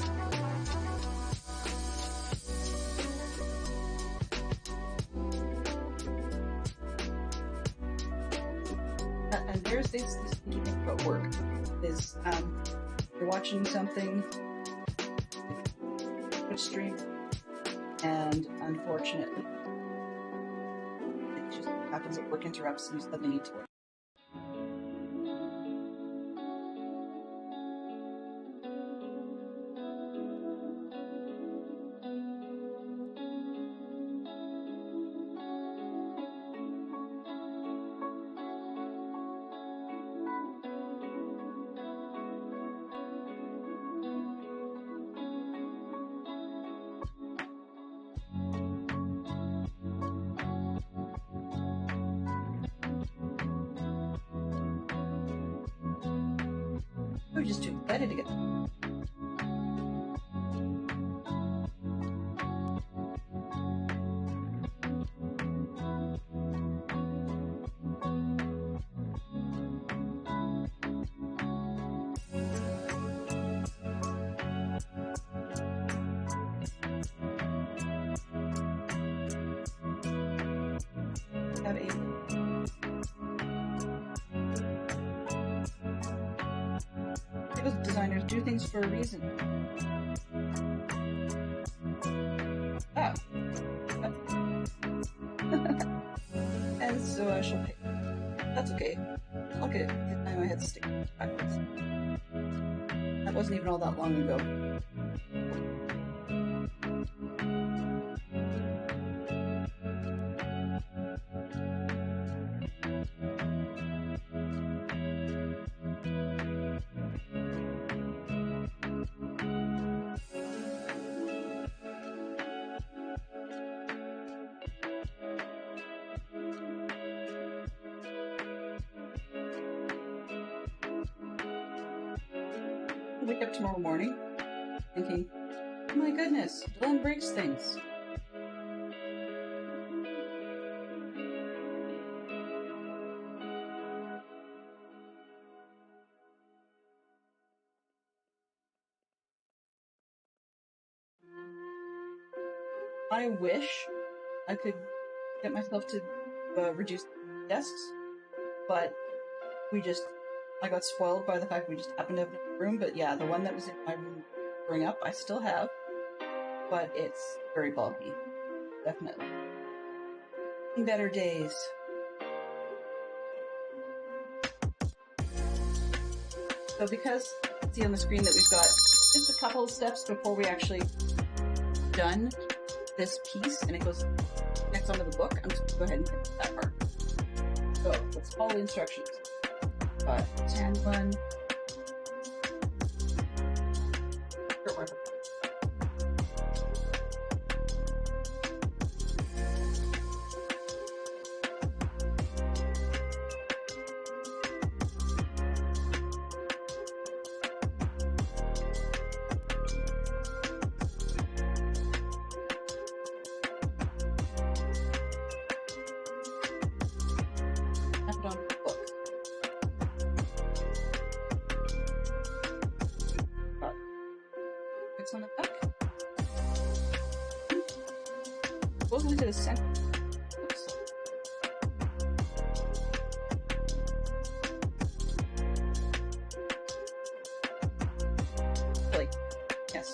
And there's this sneaky thing about work is you're watching something, Twitch stream, and unfortunately it just happens that work interrupts and you suddenly need to work. We're just too excited to get. Have a designers do things for a reason. Oh. And so I shall pay. That's okay. Look at the time I had to stick backwards. That wasn't even all that long ago. I wake up tomorrow morning thinking, oh my goodness, Dylan breaks things. I wish I could get myself to reduce desks, but I got spoiled by the fact we just happened to have a room. But yeah, the one that was in my room growing up, I still have, but it's very bulky, definitely. In better days. So because see on the screen that we've got just a couple of steps before we actually done this piece, and it goes next onto the book, I'm just going to go ahead and finish that part. So let's follow the instructions. Got hand one. On the back. Goes into the center. Oops. Really? Yes.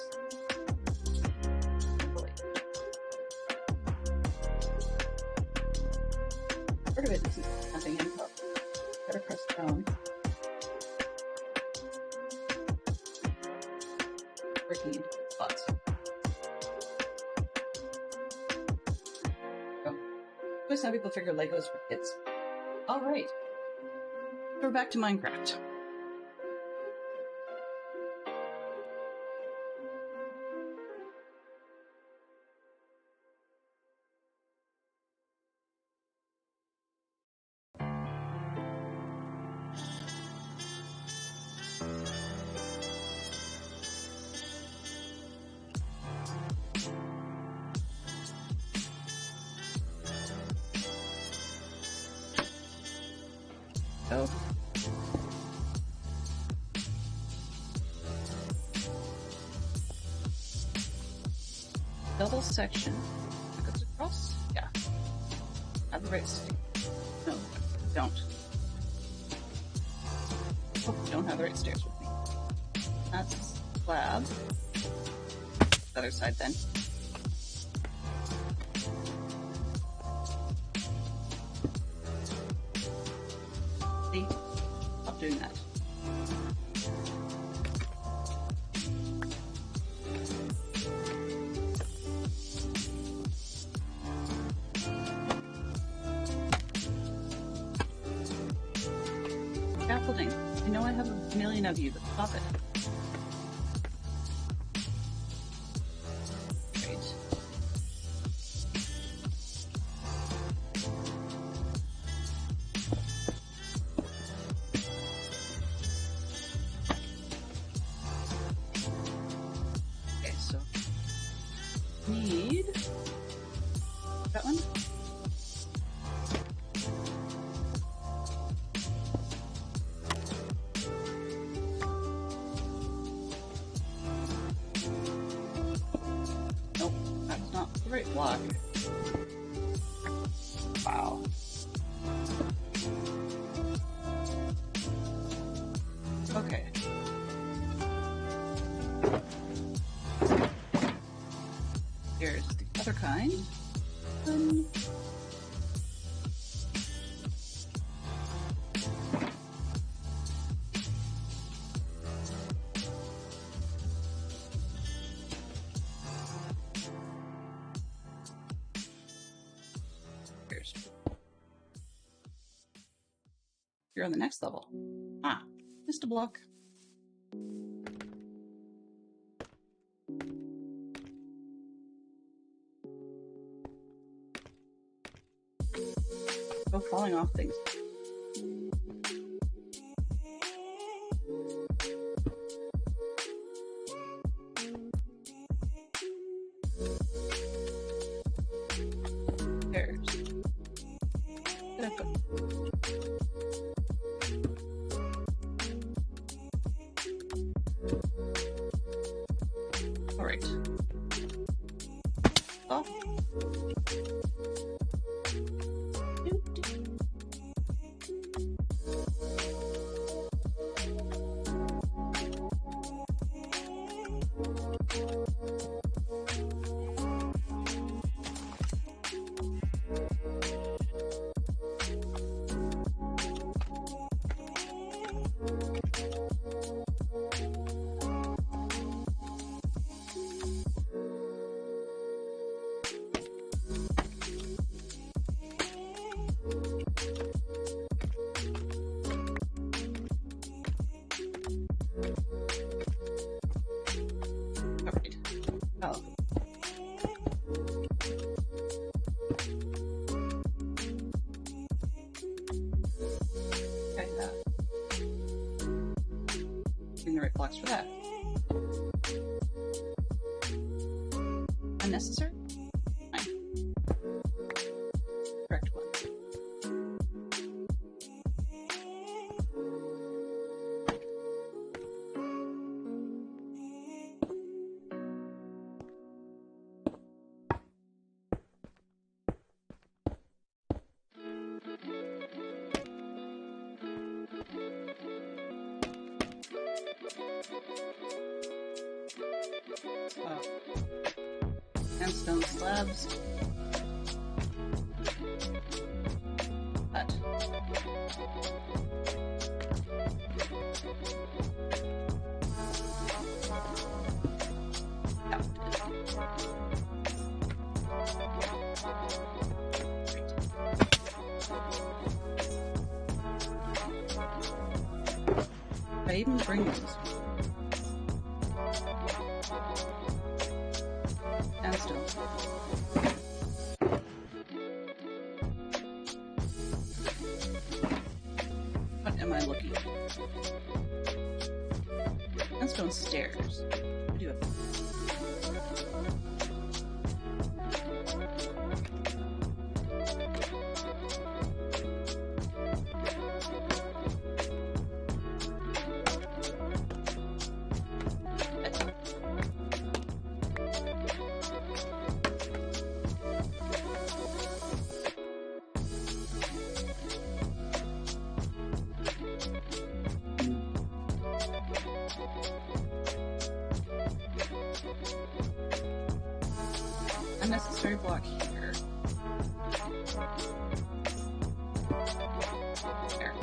part of it isn't nothing info. Better press down. Working spots. Oh. Twist how people figure Legos for kids. Alright. We're back to Minecraft. So, double section that goes across? Yeah. Have the right stick. No, don't. Oh, don't have the right stairs with me. That's a slab. The other side then. See? Stop doing that. Scaffolding. I know I have a million of you, but stop it. Great. Okay, so need that one. Nope, that's not the right block. Wow. Okay. Here's the other kind. Here's. You're on the next level. Ah, missed a block. Oh, falling off things. There's. Get up. All right. Off. Oh. Okay, that. Getting the right blocks for that. Unnecessary? Fine. Correct one. Sandstone slabs. I even bring those? Sandstone. What am I looking at? Sandstone stairs. I do have. Unnecessary block here. There.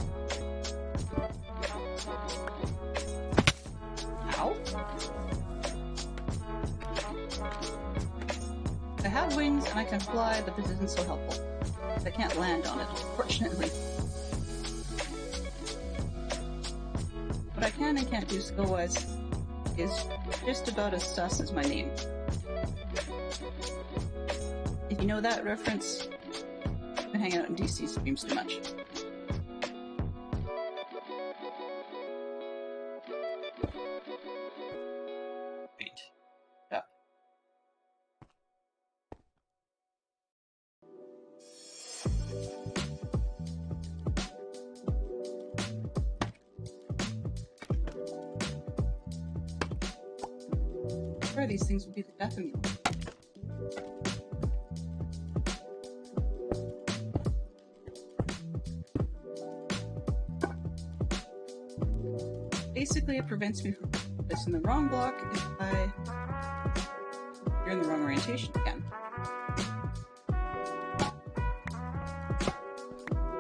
Ow. I have wings and I can fly, but this isn't so helpful. I can't land on it, fortunately. What I can and can't do skill-wise is just about as sus as my name. If you know that reference, I've been hanging out in DC streams too much. Wait. Up. Sure, these things would be the death of me. Basically, it prevents me from placing the wrong block if you're in the wrong orientation again.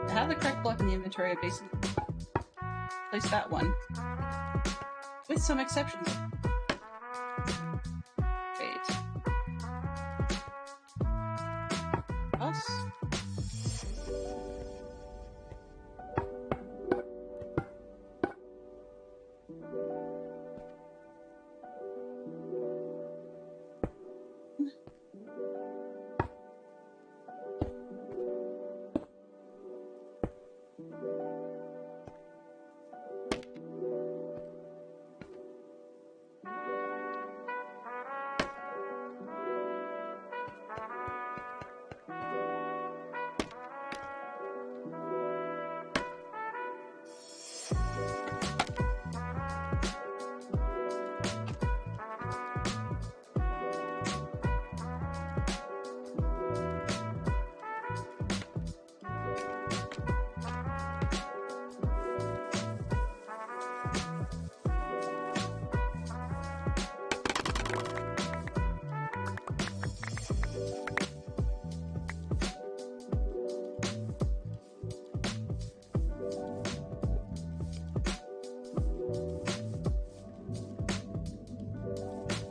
To have the correct block in the inventory, I basically place that one, with some exceptions. Wait. Us?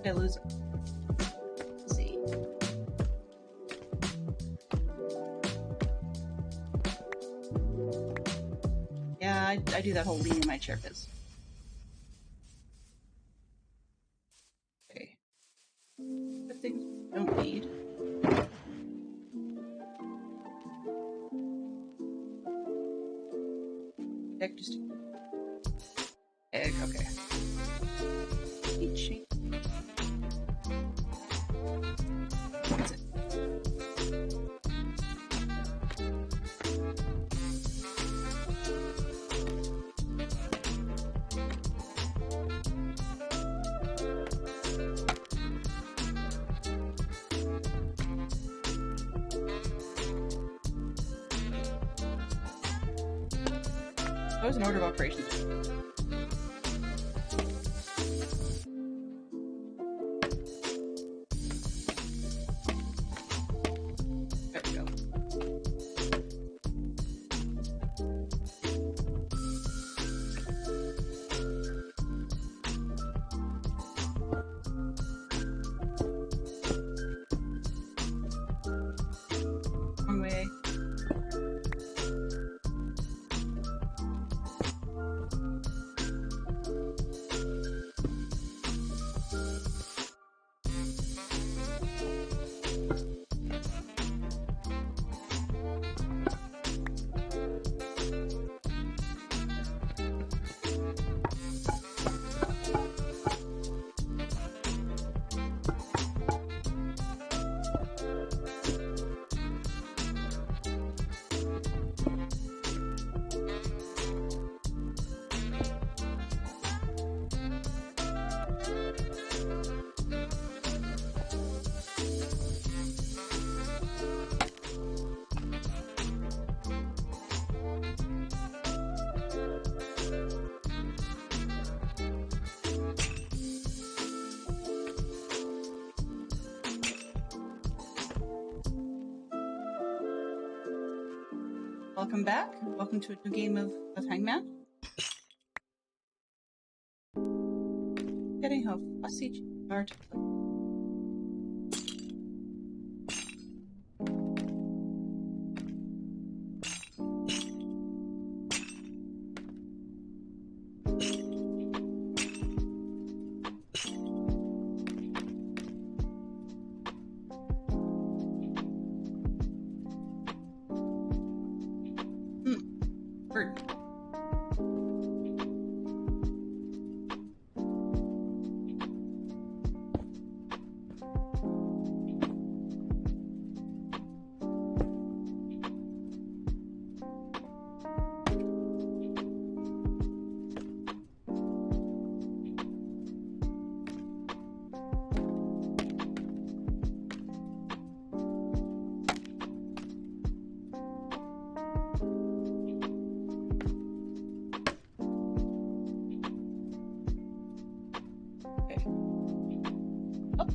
I lose it. Let's see. Yeah, I do that whole leaning my chair biz. Okay. The things we don't need. Egg just egg, okay. Each that's it. That was an order of operations. There we go. Wrong way. Welcome back. Welcome to a new game of Hangman. Getting how fussy you are to play. Bird. Okay. Oh.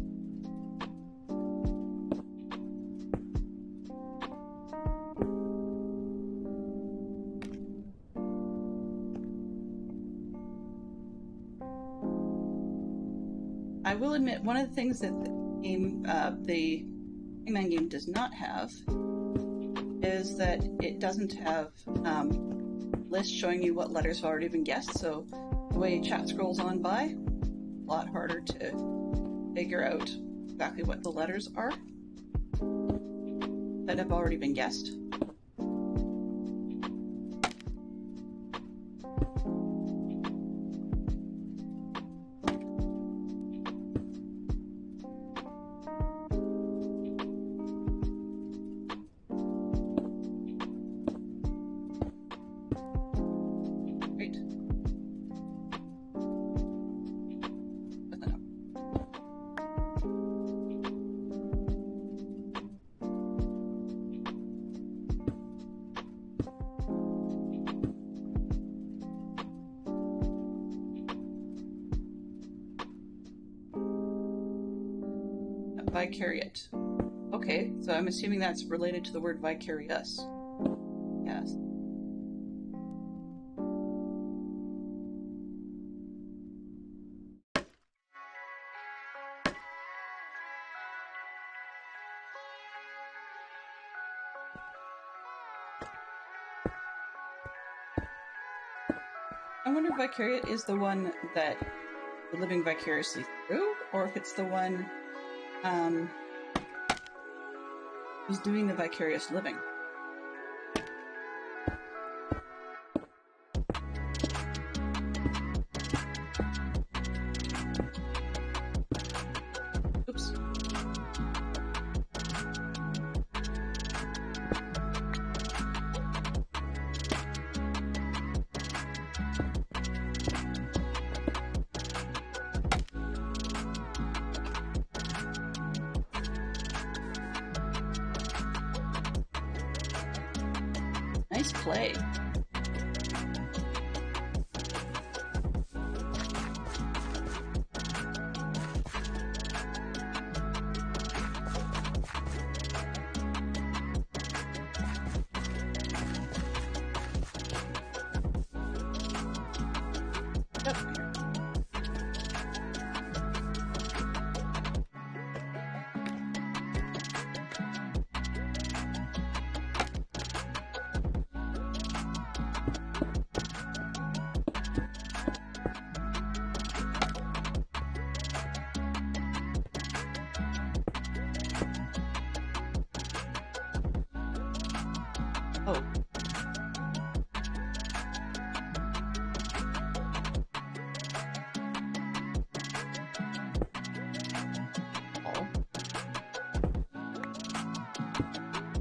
I will admit, one of the things that the Hangman game does not have is that it doesn't have lists showing you what letters have already been guessed, so the way chat scrolls on by, a lot harder to figure out exactly what the letters are that have already been guessed. Great. Vicariate. Okay, so I'm assuming that's related to the word vicarious. Yes. I wonder if vicariate is the one that we're living vicariously through, or if it's the one who's doing the vicarious living. Oops. Nice play. Yep. Oh. Oh.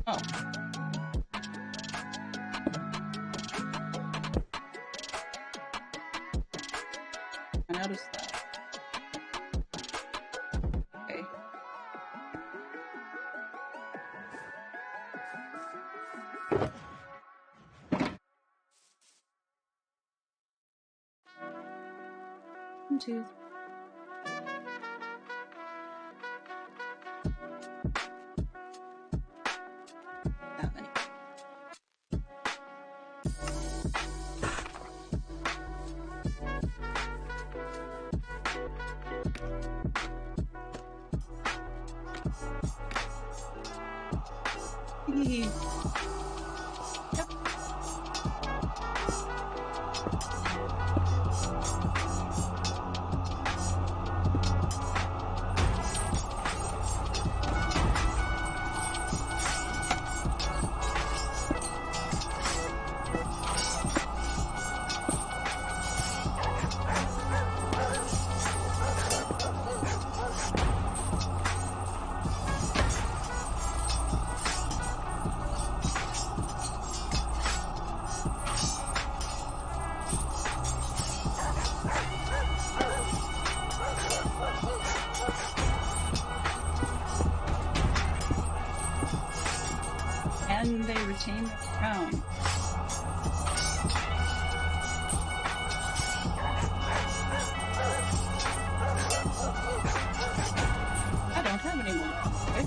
Oh. I noticed that. Okay. One, two. That many. Yep. And they retain the crown. I don't have any more. Okay.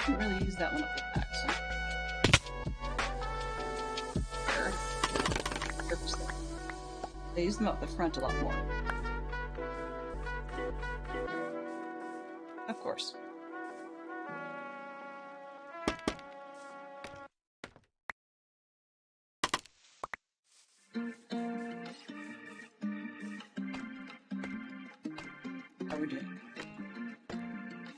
Didn't really use that one up the back, so. They use them up the front a lot more. Of course. How are we doing?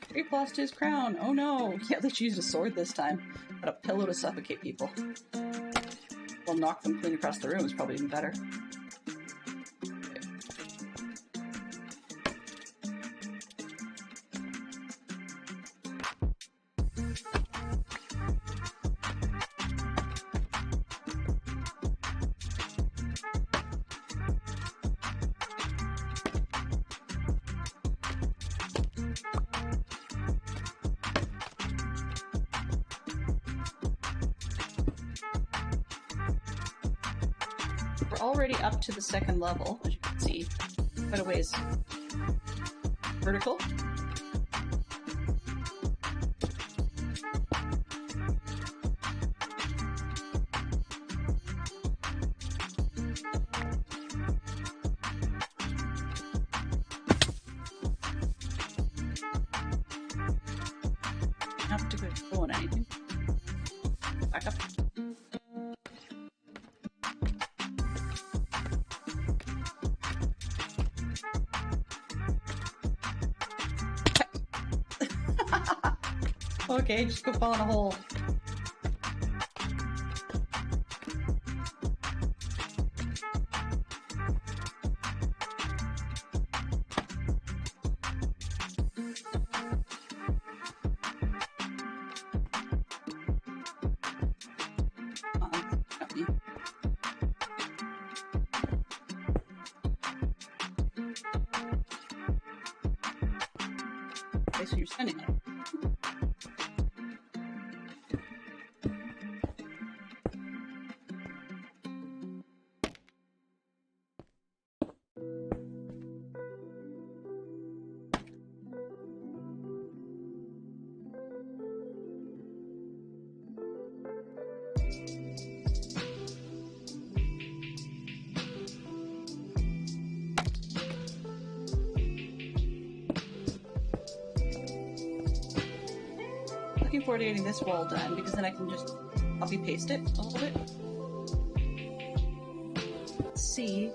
3 lost his crown. Oh no. Yeah, at least used a sword this time. But a pillow to suffocate people. Well, knock them clean across the room is probably even better. We're already up to the 2nd level, as you can see. Quite a ways. Vertical. Not to go on anything. Back up. Okay, just go fall in a hole. Not me. Okay, so you're standing up. Looking forward to getting this wall done because then I can just copy paste it a little bit. Let's see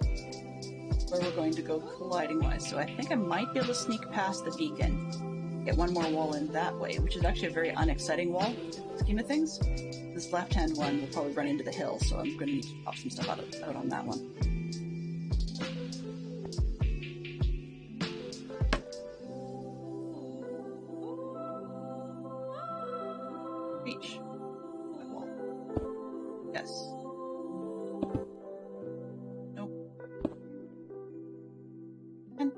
where we're going to go colliding wise. So I think I might be able to sneak past the beacon, get one more wall in that way, which is actually a very unexciting wall in the scheme of things. This left-hand one will probably run into the hill, so I'm going to need to pop some stuff out on that one. Reach. That wall. Yes. Nope. And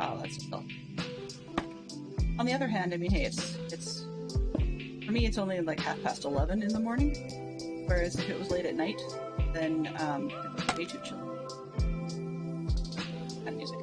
Wow, that's still. On the other hand, I mean, hey, it's for me, it's only like 11:30 in the morning. Whereas if it was late at night, then it's way too chill. That music.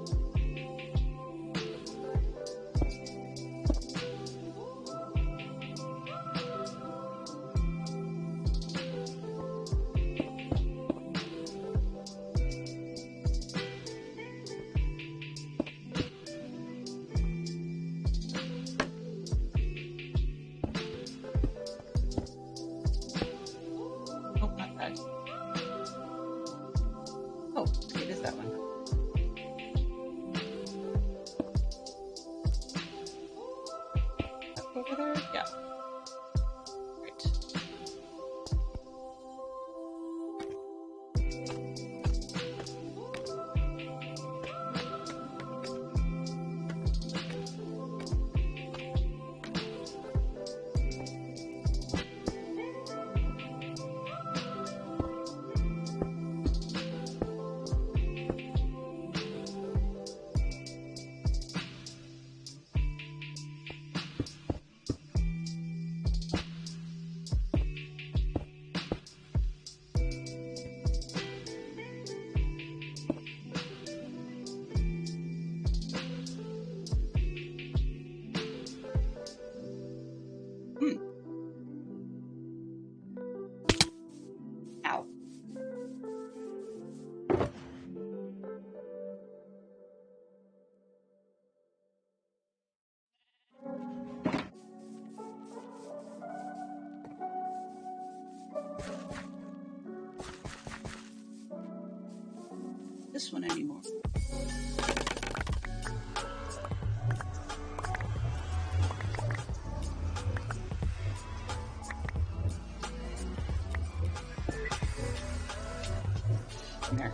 Ow. This one anymore. There.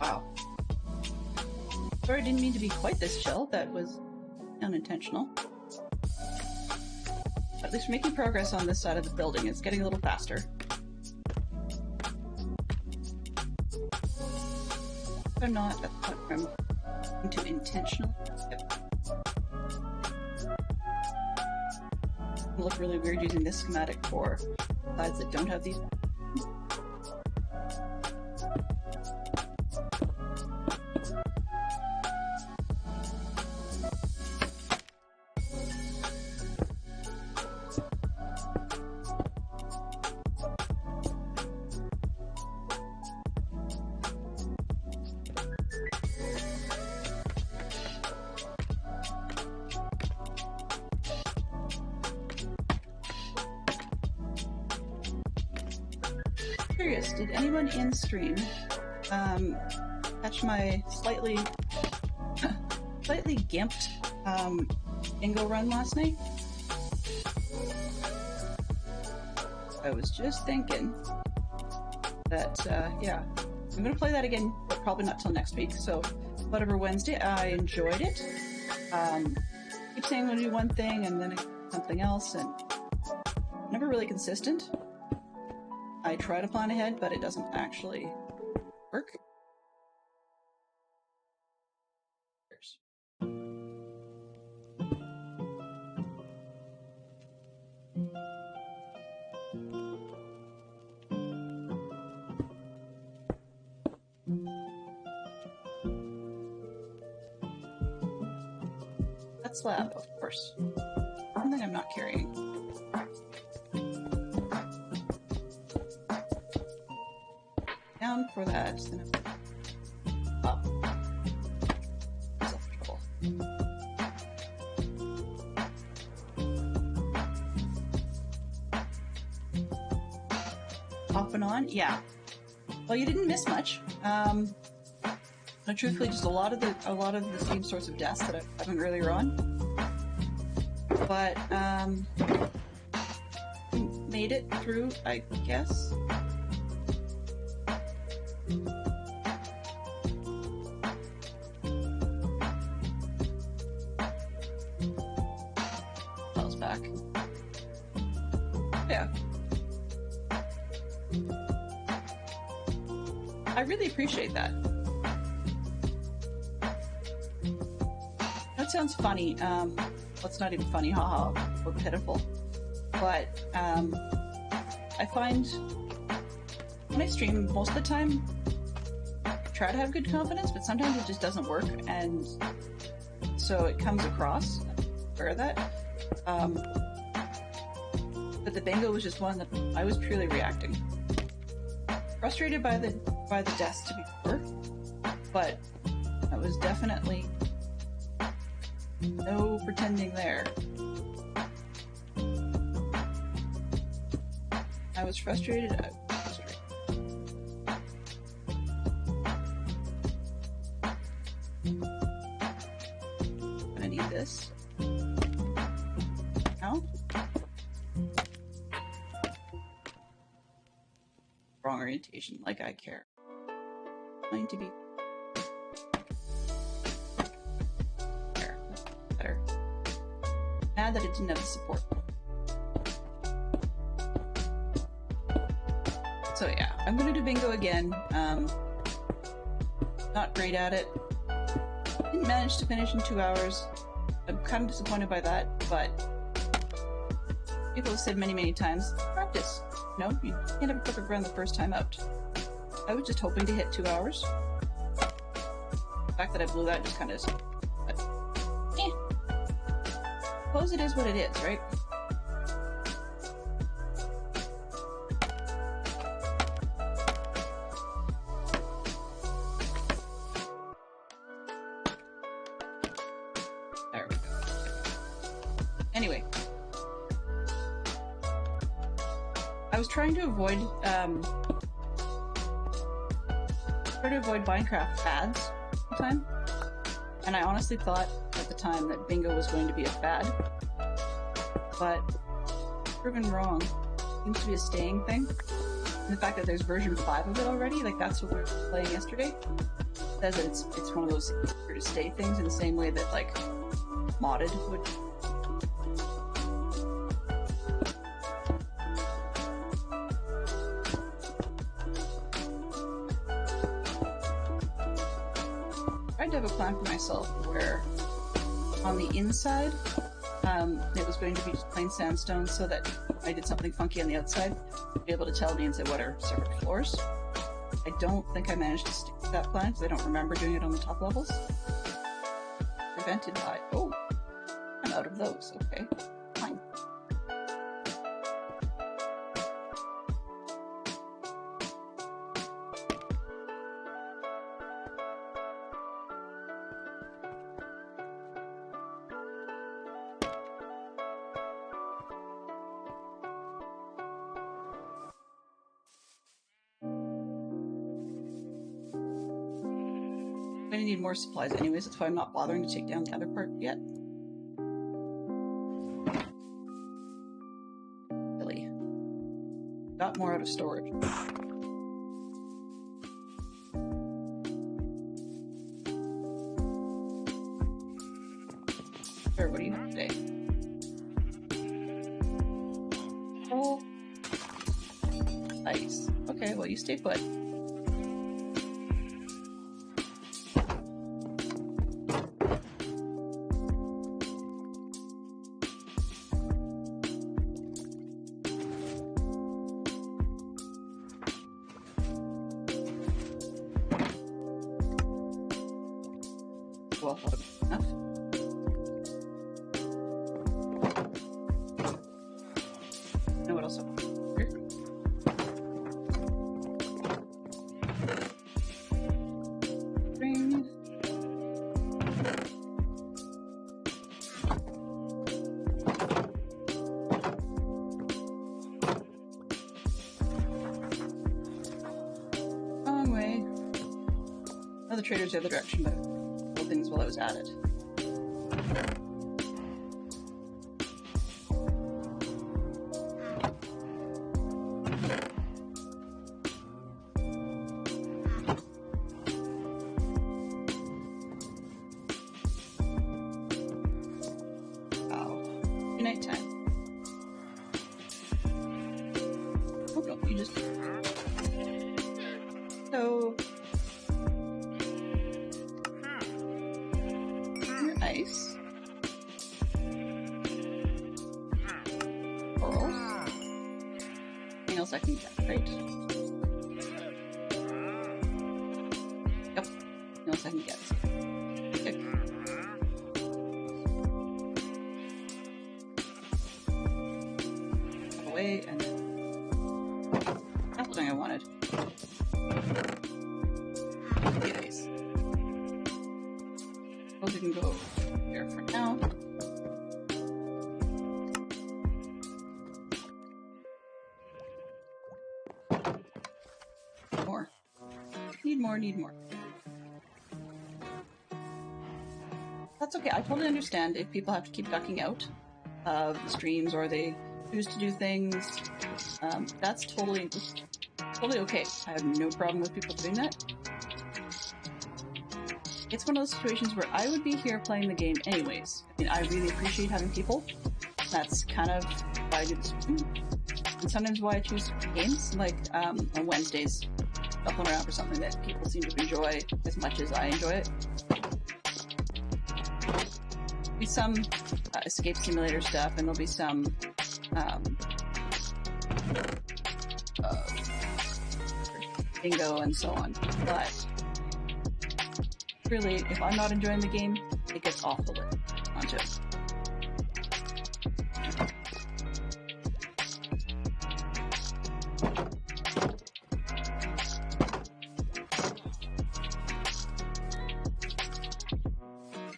Wow. Sorry, I didn't mean to be quite this chill. That was unintentional. At least we're making progress on this side of the building. It's getting a little faster. Or not, that's what I'm into intentional. Yep. It'll look really weird using this schematic for sides that don't have these. Curious, did anyone in stream catch my slightly gimped bingo run last night? I was just thinking that yeah, I'm gonna play that again, but probably not till next week. So whatever Wednesday, I enjoyed it. Keep saying I'm gonna do one thing and then something else, and never really consistent. I try to plan ahead, but it doesn't actually work. That slab, of course. Something I'm not carrying. Down for that, and up. Trouble. Off and on, yeah. Well, you didn't miss much. No, truthfully, just a lot of the same sorts of deaths that I've done earlier on. But made it through, I guess. back. Yeah. I really appreciate that. That sounds funny. Well, it's not even funny, haha, or pitiful. But I find when I stream, most of the time, I try to have good confidence, but sometimes it just doesn't work, and so it comes across. I'm aware of that. But the bingo was just one that I was purely reacting. Frustrated by the deaths, to be sure, but that was definitely no pretending there. I was frustrated. I need this. No? Wrong orientation, like I care. Trying to be there. Better. Mad that it didn't have the support. So yeah, I'm gonna do bingo again. Not great at it. Didn't manage to finish in 2 hours. I'm kind of disappointed by that, but people have said many times, practice. You know, you can't have a perfect run the first time out. I was just hoping to hit 2 hours. The fact that I blew that just kind of... But, suppose it is what it is, right? There we go. Anyway. I was trying to avoid Minecraft ads at the time, and I honestly thought at the time that bingo was going to be a fad, but proven wrong. It seems to be a staying thing, and the fact that there's version 5 of it already, like that's what we were playing yesterday, says that it's one of those here to stay things in the same way that like modded would. I tried to have a plan for myself where on the inside it was going to be just plain sandstone, so that if I did something funky on the outside, you'd be able to tell me and say what are separate floors. I don't think I managed to stick to that plan because I don't remember doing it on the top levels. Prevented by... Oh, I'm out of those. Okay, fine. I'm gonna need more supplies anyways, that's why I'm not bothering to take down the other part yet. Really. Got more out of storage. Sure, what do you have today? Oh. Nice. Okay, well you stay put. Well, enough. Know what else I want here? Ring. Wrong way. Oh, the trader's the other direction, but things while I was at it. Oh, nighttime. Nice. Corals. Anything else I can get? Great. Yep. Anything else I can get? Pick. Put away and that's the thing I wanted. Anyways. Suppose we can go there for now. More. Need more. That's okay. I totally understand if people have to keep ducking out of the streams or they choose to do things. That's totally okay. I have no problem with people doing that. It's one of those situations where I would be here playing the game anyways. I mean, I really appreciate having people. That's kind of why I do the stream. And sometimes why I choose games, like on Wednesdays, shuffling around for something that people seem to enjoy as much as I enjoy it. There'll be some escape simulator stuff, and there'll be some bingo and so on. But really, if I'm not enjoying the game, it gets off the list onto it.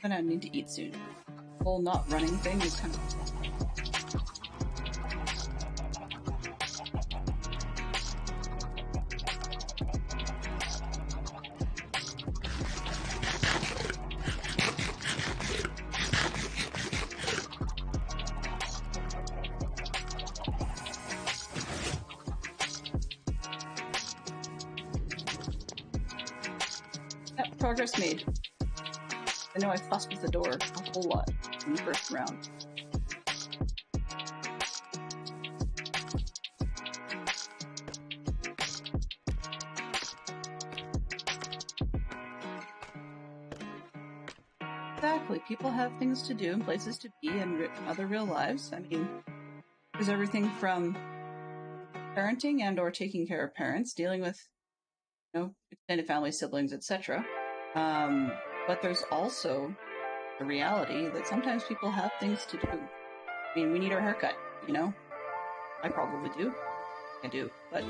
I'm gonna need to eat soon. The whole not running thing is kind of... Yep, progress made. I know I fussed with the door a whole lot in the first round. Exactly. People have things to do and places to be and other real lives. I mean, there's everything from parenting and or taking care of parents, dealing with, extended family, siblings, etc. But there's also the reality that sometimes people have things to do. I mean, we need our haircut, I probably do. I do. But,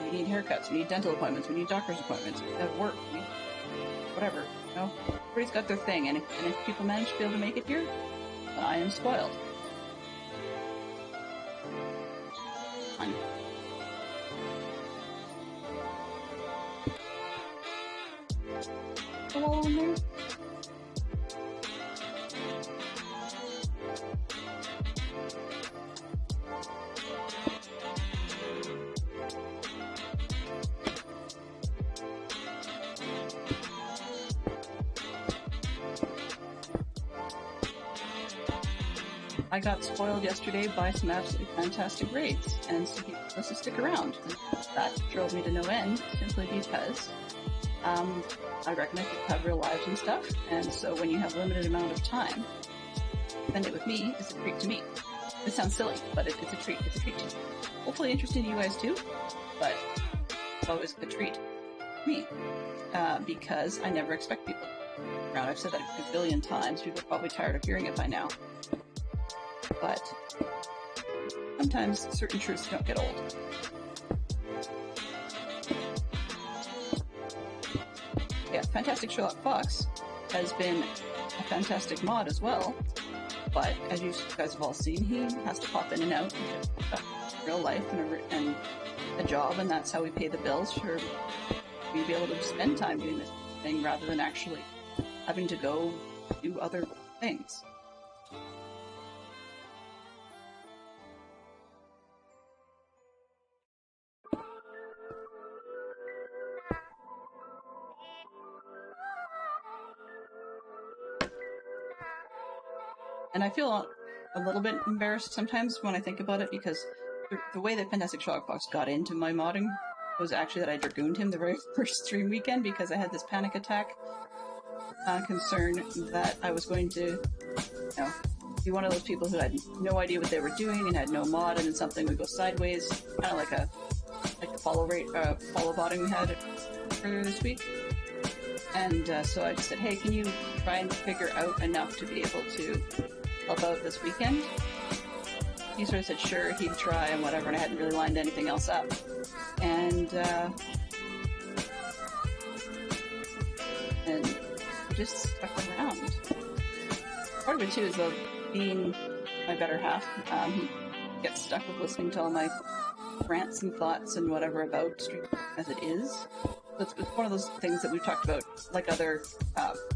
we need haircuts, we need dental appointments, we need doctor's appointments, we have work, whatever, Everybody's got their thing, and if people manage to be able to make it here, then I am spoiled. Fine. The wall in there? I got spoiled yesterday by some absolutely fantastic raids, and so people supposed to stick around. And that thrilled me to no end, simply because I recognize people have real lives and stuff, and so when you have a limited amount of time, spend it with me is a treat to me. It sounds silly, but it's a treat. It's a treat to me. Hopefully interesting to you guys too, but it's always a treat to me, because I never expect people around. I've said that a gazillion times. People are probably tired of hearing it by now. But sometimes certain truths don't get old. Yeah, Fantastic Sherlock Fox has been a fantastic mod as well, but as you guys have all seen, he has to pop in and out of real life and a job, and that's how we pay the bills for me to be able to spend time doing this thing rather than actually having to go do other things. And I feel a little bit embarrassed sometimes when I think about it, because the way that Fantastic Sherlock Fox got into my modding was actually that I dragooned him the very first stream weekend because I had this panic attack concern that I was going to, be one of those people who had no idea what they were doing and had no mod, and then something would go sideways, kind of like the follow botting we had earlier this week. And so I just said, hey, can you try and figure out enough to be able to help out this weekend? He sort of said, sure, he'd try and whatever, and I hadn't really lined anything else up. And just stuck around. Part of it, too, is being my better half. He gets stuck with listening to all my rants and thoughts and whatever about Street as it is. It's one of those things that we've talked about, like other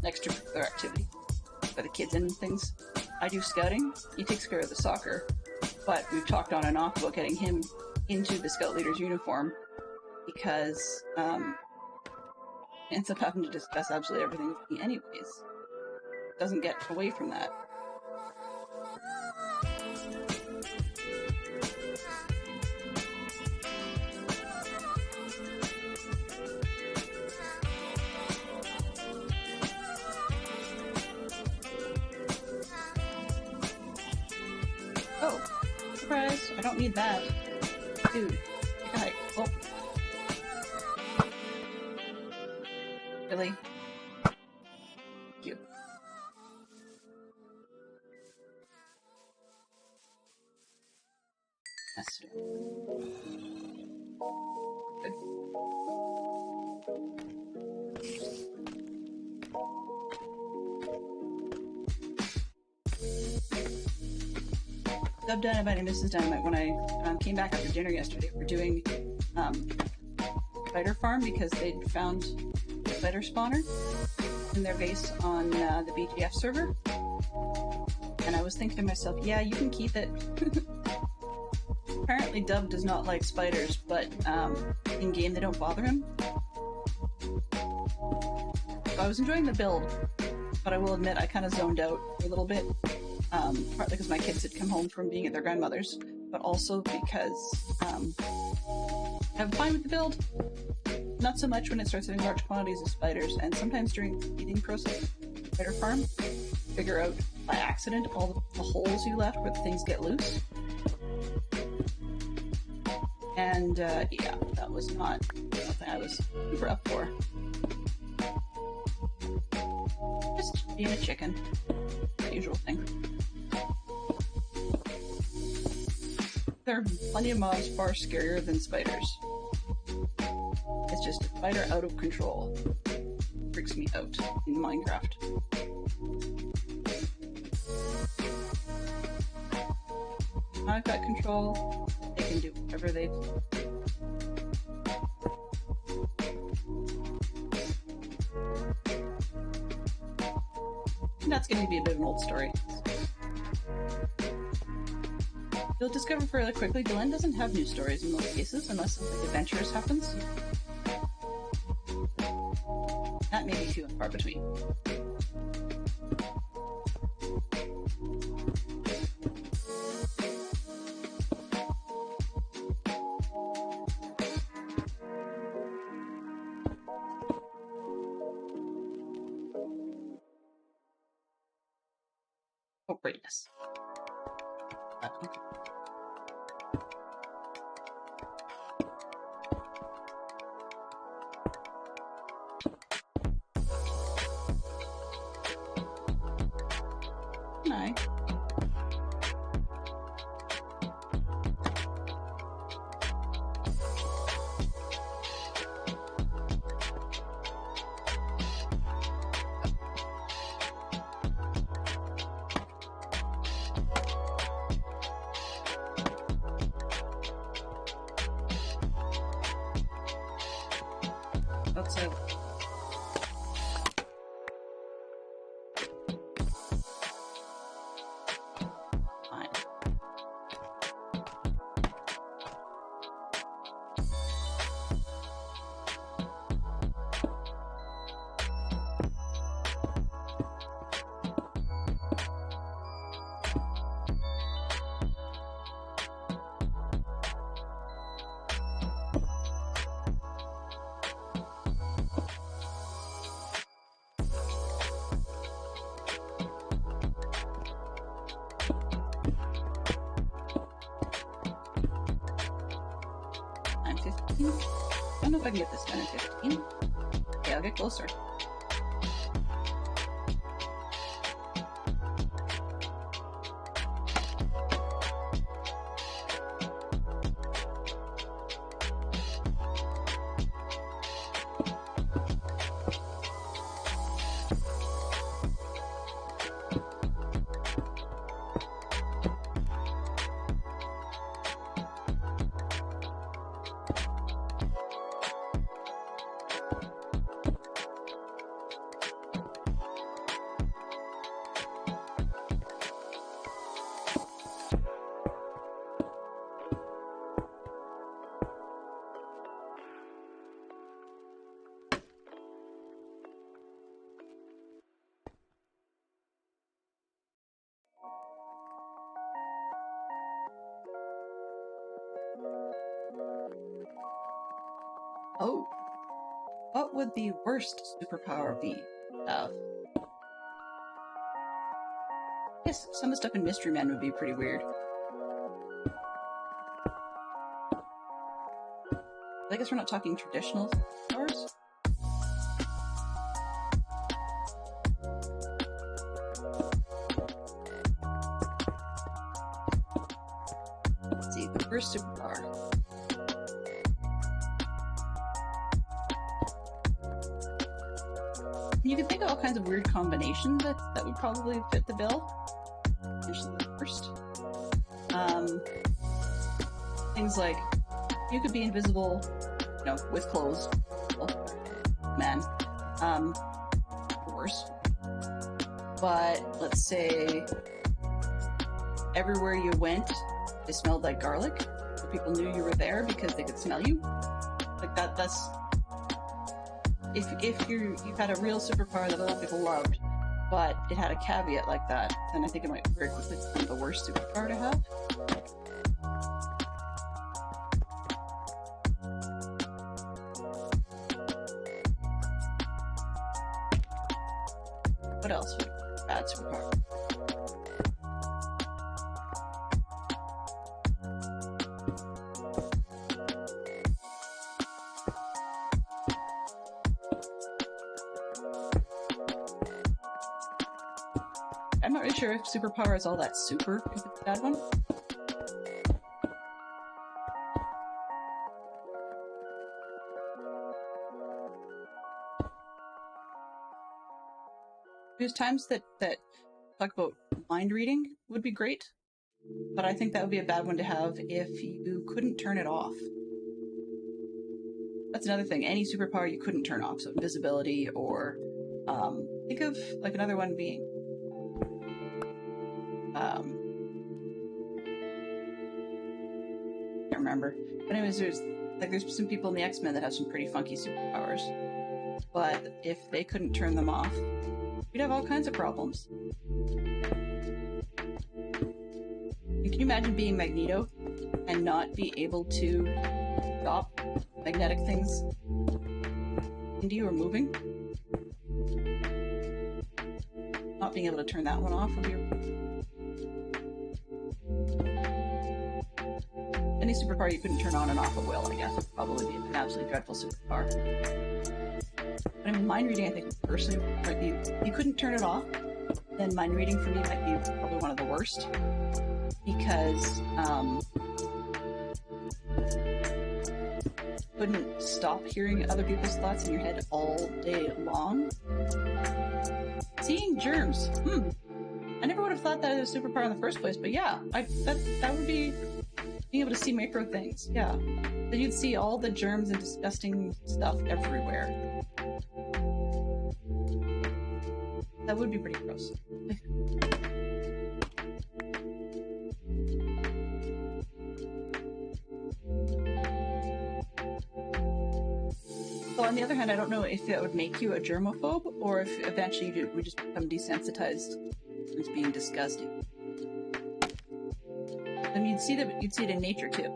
extracurricular activity for the kids and things. I do scouting. He takes care of the soccer, but we've talked on and off about getting him into the scout leader's uniform because ends up having to discuss absolutely everything with me anyways. Doesn't get away from that. Oh, surprise! I don't need that. Dude, take a hike. Oh. Really? Thank you. That's good. Dub Dynamite and Mrs. Dynamite, when I came back after dinner yesterday, we're doing spider farm because they'd found a spider spawner in their base on the BGF server. And I was thinking to myself, yeah, you can keep it. Apparently Dub does not like spiders, but in game they don't bother him. So I was enjoying the build, but I will admit I kind of zoned out a little bit. Partly because my kids had come home from being at their grandmother's, but also because I'm fine with the build. Not so much when it starts having large quantities of spiders, and sometimes during the feeding process, spider farm, figure out by accident all the holes you left where the things get loose. And yeah, that was not something I was super up for. Just being a chicken. The usual thing. There are plenty of mobs far scarier than spiders. It's just a spider out of control. Freaks me out in Minecraft. I've got control. They can do whatever they... And that's going to be a bit of an old story. You'll discover fairly quickly Dylan doesn't have news stories in most cases unless something adventurous happens. That may be few and far between. Oh, greatness. Okay. No. That's it. Fine. I don't know if I can get this done in 15. Okay, I'll get closer. Oh, what would the worst superpower be? Yes, some of the stuff in Mystery Men would be pretty weird. I guess we're not talking traditional powers. Let's see, the worst superpower. You can think of all kinds of weird combinations that would probably fit the bill. Actually, the worst. Things like you could be invisible, you know, with clothes. Well, man. Worse. But let's say everywhere you went, it smelled like garlic. So people knew you were there because they could smell you. Like that's if you had a real superpower that a lot of people loved, but it had a caveat like that, then I think it might very quickly become the worst superpower to have. What else would be a bad superpower? I'm not really sure if superpower is all that super if it's a bad one. There's times that talk about mind reading would be great, but I think that would be a bad one to have if you couldn't turn it off. That's another thing. Any superpower you couldn't turn off, so invisibility or think of like another one being can't remember. But anyways, there's some people in the X-Men that have some pretty funky superpowers, but if they couldn't turn them off, we'd have all kinds of problems. Can you imagine being Magneto and not be able to stop magnetic things into you or moving? Not being able to turn that one off would be any superpower you couldn't turn on and off at will, I guess, would probably be an absolutely dreadful superpower. But I mean, mind reading, I think, personally, you couldn't turn it off, then mind reading for me might be probably one of the worst. Because, couldn't stop hearing other people's thoughts in your head all day long. Seeing germs. I never would have thought that as a superpower in the first place, but yeah, that would be being able to see micro things. Yeah. Then you'd see all the germs and disgusting stuff everywhere. That would be pretty gross. So on the other hand, I don't know if that would make you a germaphobe or if eventually you would just become desensitized to being disgusting. I mean, you'd see it in nature too.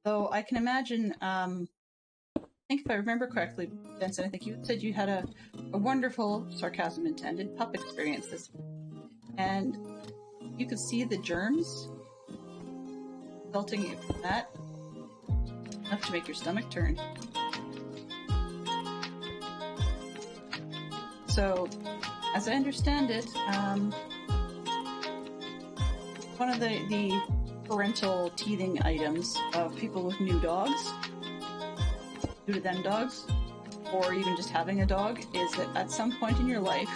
Though I can imagine, I think if I remember correctly, Vincent, I think you said you had a wonderful, sarcasm intended, pup experience this, and you could see the germs resulting from that, enough to make your stomach turn. So, as I understand it, one of the parental teething items of people with new dogs, new to them dogs, or even just having a dog, is that at some point in your life,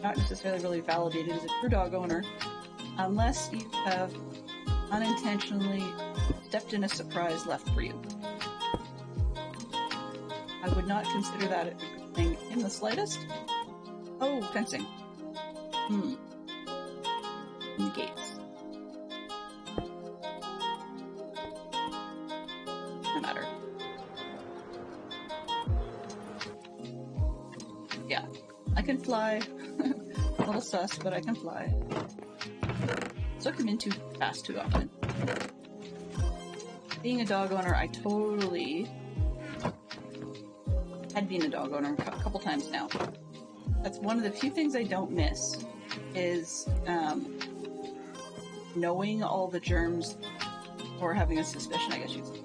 not necessarily really validated as a true dog owner, unless you have unintentionally stepped in a surprise left for you. I would not consider that a good thing in the slightest. Oh, fencing. And the gates. No matter. Yeah, I can fly. A little sus, but I can fly. So I come in too fast too often. Being a dog owner, I totally had been a dog owner a couple times now. That's one of the few things I don't miss, is knowing all the germs, or having a suspicion, I guess you say,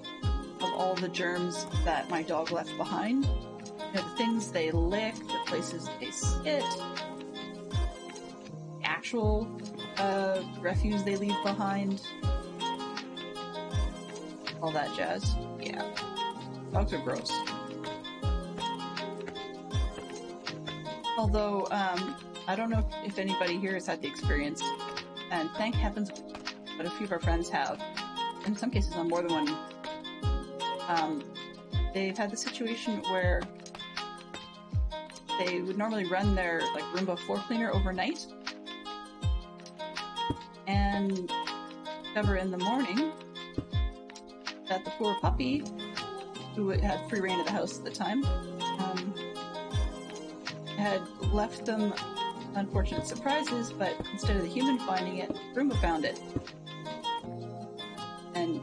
of all the germs that my dog left behind. You know, the things they lick, the places they sit, the actual refuse they leave behind, all that jazz. Yeah. Dogs are gross. Although, I don't know if anybody here has had the experience, and thank heavens, but a few of our friends have. In some cases on more than one. They've had the situation where they would normally run their Roomba floor cleaner overnight, and discover in the morning that the poor puppy, who had free reign of the house at the time, had left them unfortunate surprises, but instead of the human finding it, Roomba found it. And,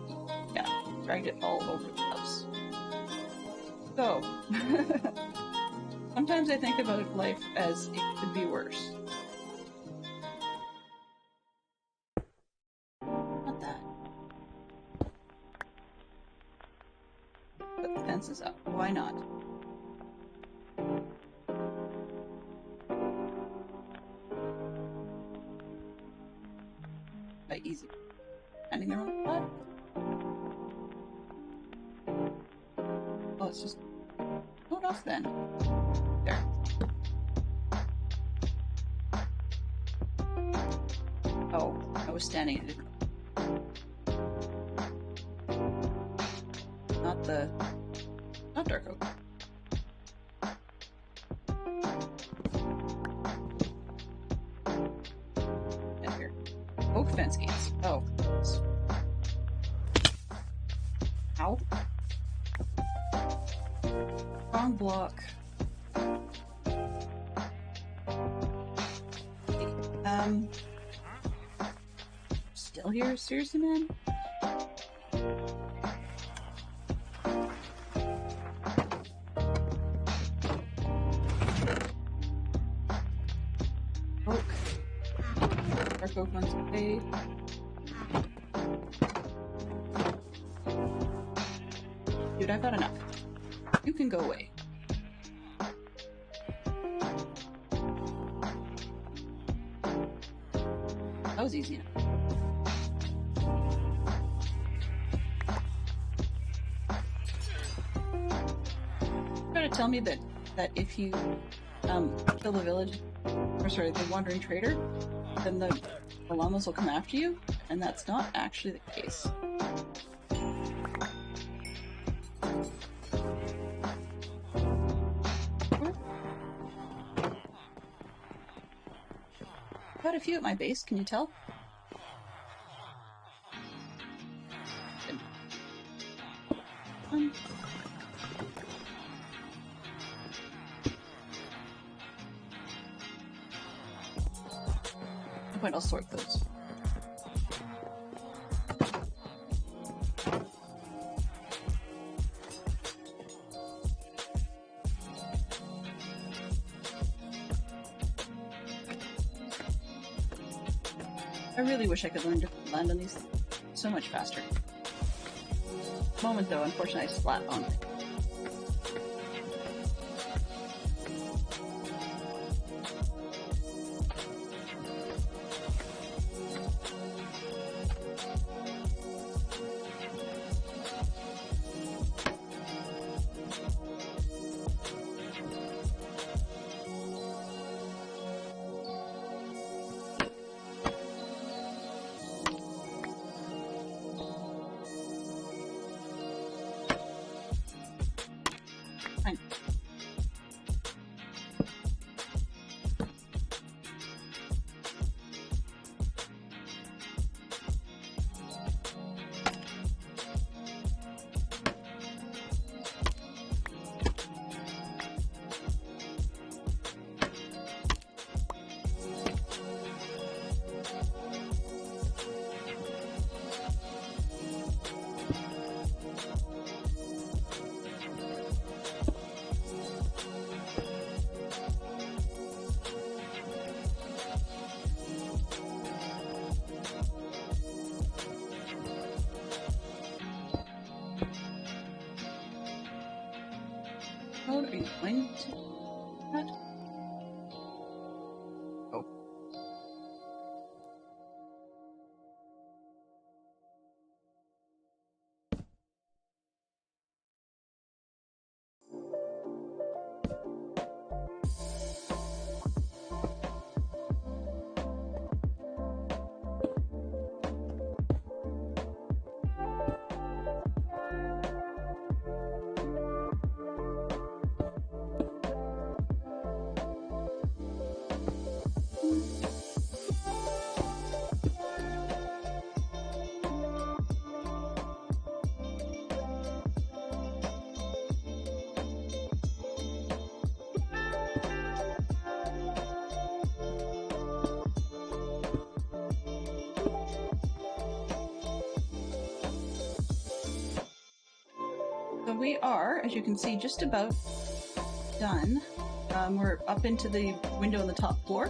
yeah, dragged it all over the house. So, sometimes I think about life as it could be worse. Not that. Put the fences up. Why not? By easy. Standing there on the spot? Oh, it's just... What else then? There. Oh, I was standing in it. Not dark oak. And here. Oak fence gates. Oh. Ow. Wrong block. Still here? Seriously, man? Oak. Dark oak one's away. Dude, I've had enough. You can go away. That was easy enough. Try to tell me that if you kill the village, or sorry, the wandering trader, then the llamas will come after you, and that's not actually the case. Quite a few at my base, can you tell? I'll sort those. I really wish I could learn to land on these so much faster. Moment though, unfortunately I splat on it. Fine. How are you going to that? Oh. So we are, as you can see, just about done. We're up into the window on the top floor.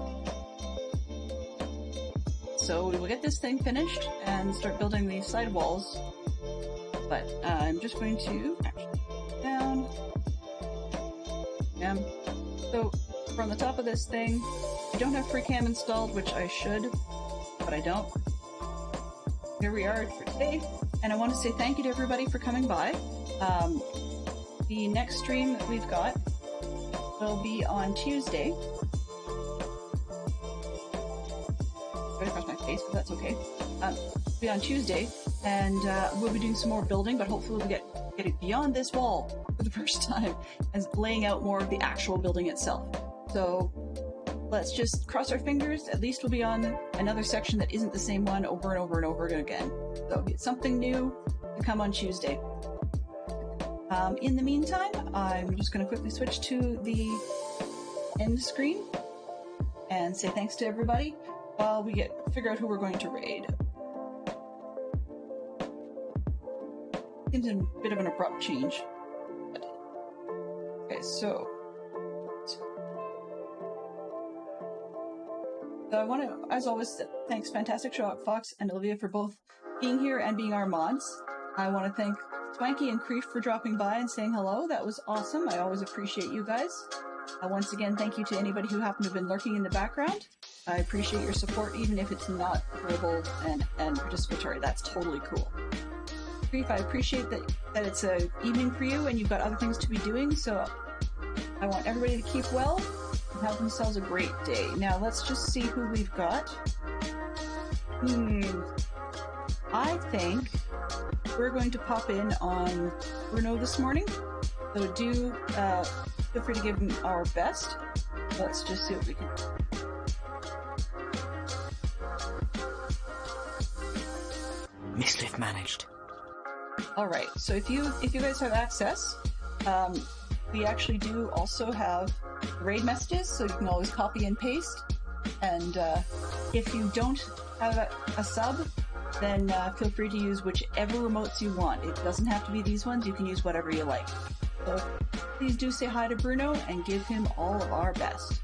So we will get this thing finished and start building the side walls. But I'm just going to actually down. Yeah. So from the top of this thing, I don't have FreeCam installed, which I should, but I don't. Here we are for today, and I want to say thank you to everybody for coming by. The next stream that we've got will be on Tuesday. Right across my face, but that's okay. It'll be on Tuesday, and we'll be doing some more building, but hopefully we'll get it beyond this wall for the first time and laying out more of the actual building itself. So let's just cross our fingers. At least we'll be on another section that isn't the same one over and over and over again. So it's something new to come on Tuesday. In the meantime, I'm just going to quickly switch to the end screen and say thanks to everybody while we figure out who we're going to raid. Seems a bit of an abrupt change. Okay, so I want to, as always, thanks Fantastic Fox and Olivia for both being here and being our mods. I want to thank Swanky and Creef for dropping by and saying hello. That was awesome. I always appreciate you guys. Once again, thank you to anybody who happened to have been lurking in the background. I appreciate your support, even if it's not verbal and participatory. That's totally cool. Creef, I appreciate that it's an evening for you and you've got other things to be doing, so I want everybody to keep well and have themselves a great day. Now, let's just see who we've got. I think we're going to pop in on Bruno this morning, so do feel free to give him our best. Let's just see what we can do. Mischief managed. Alright, so if you guys have access, we actually do also have raid messages, so you can always copy and paste. And if you don't have a sub, then feel free to use whichever remotes you want. It doesn't have to be these ones, you can use whatever you like. So please do say hi to Bruno and give him all of our best.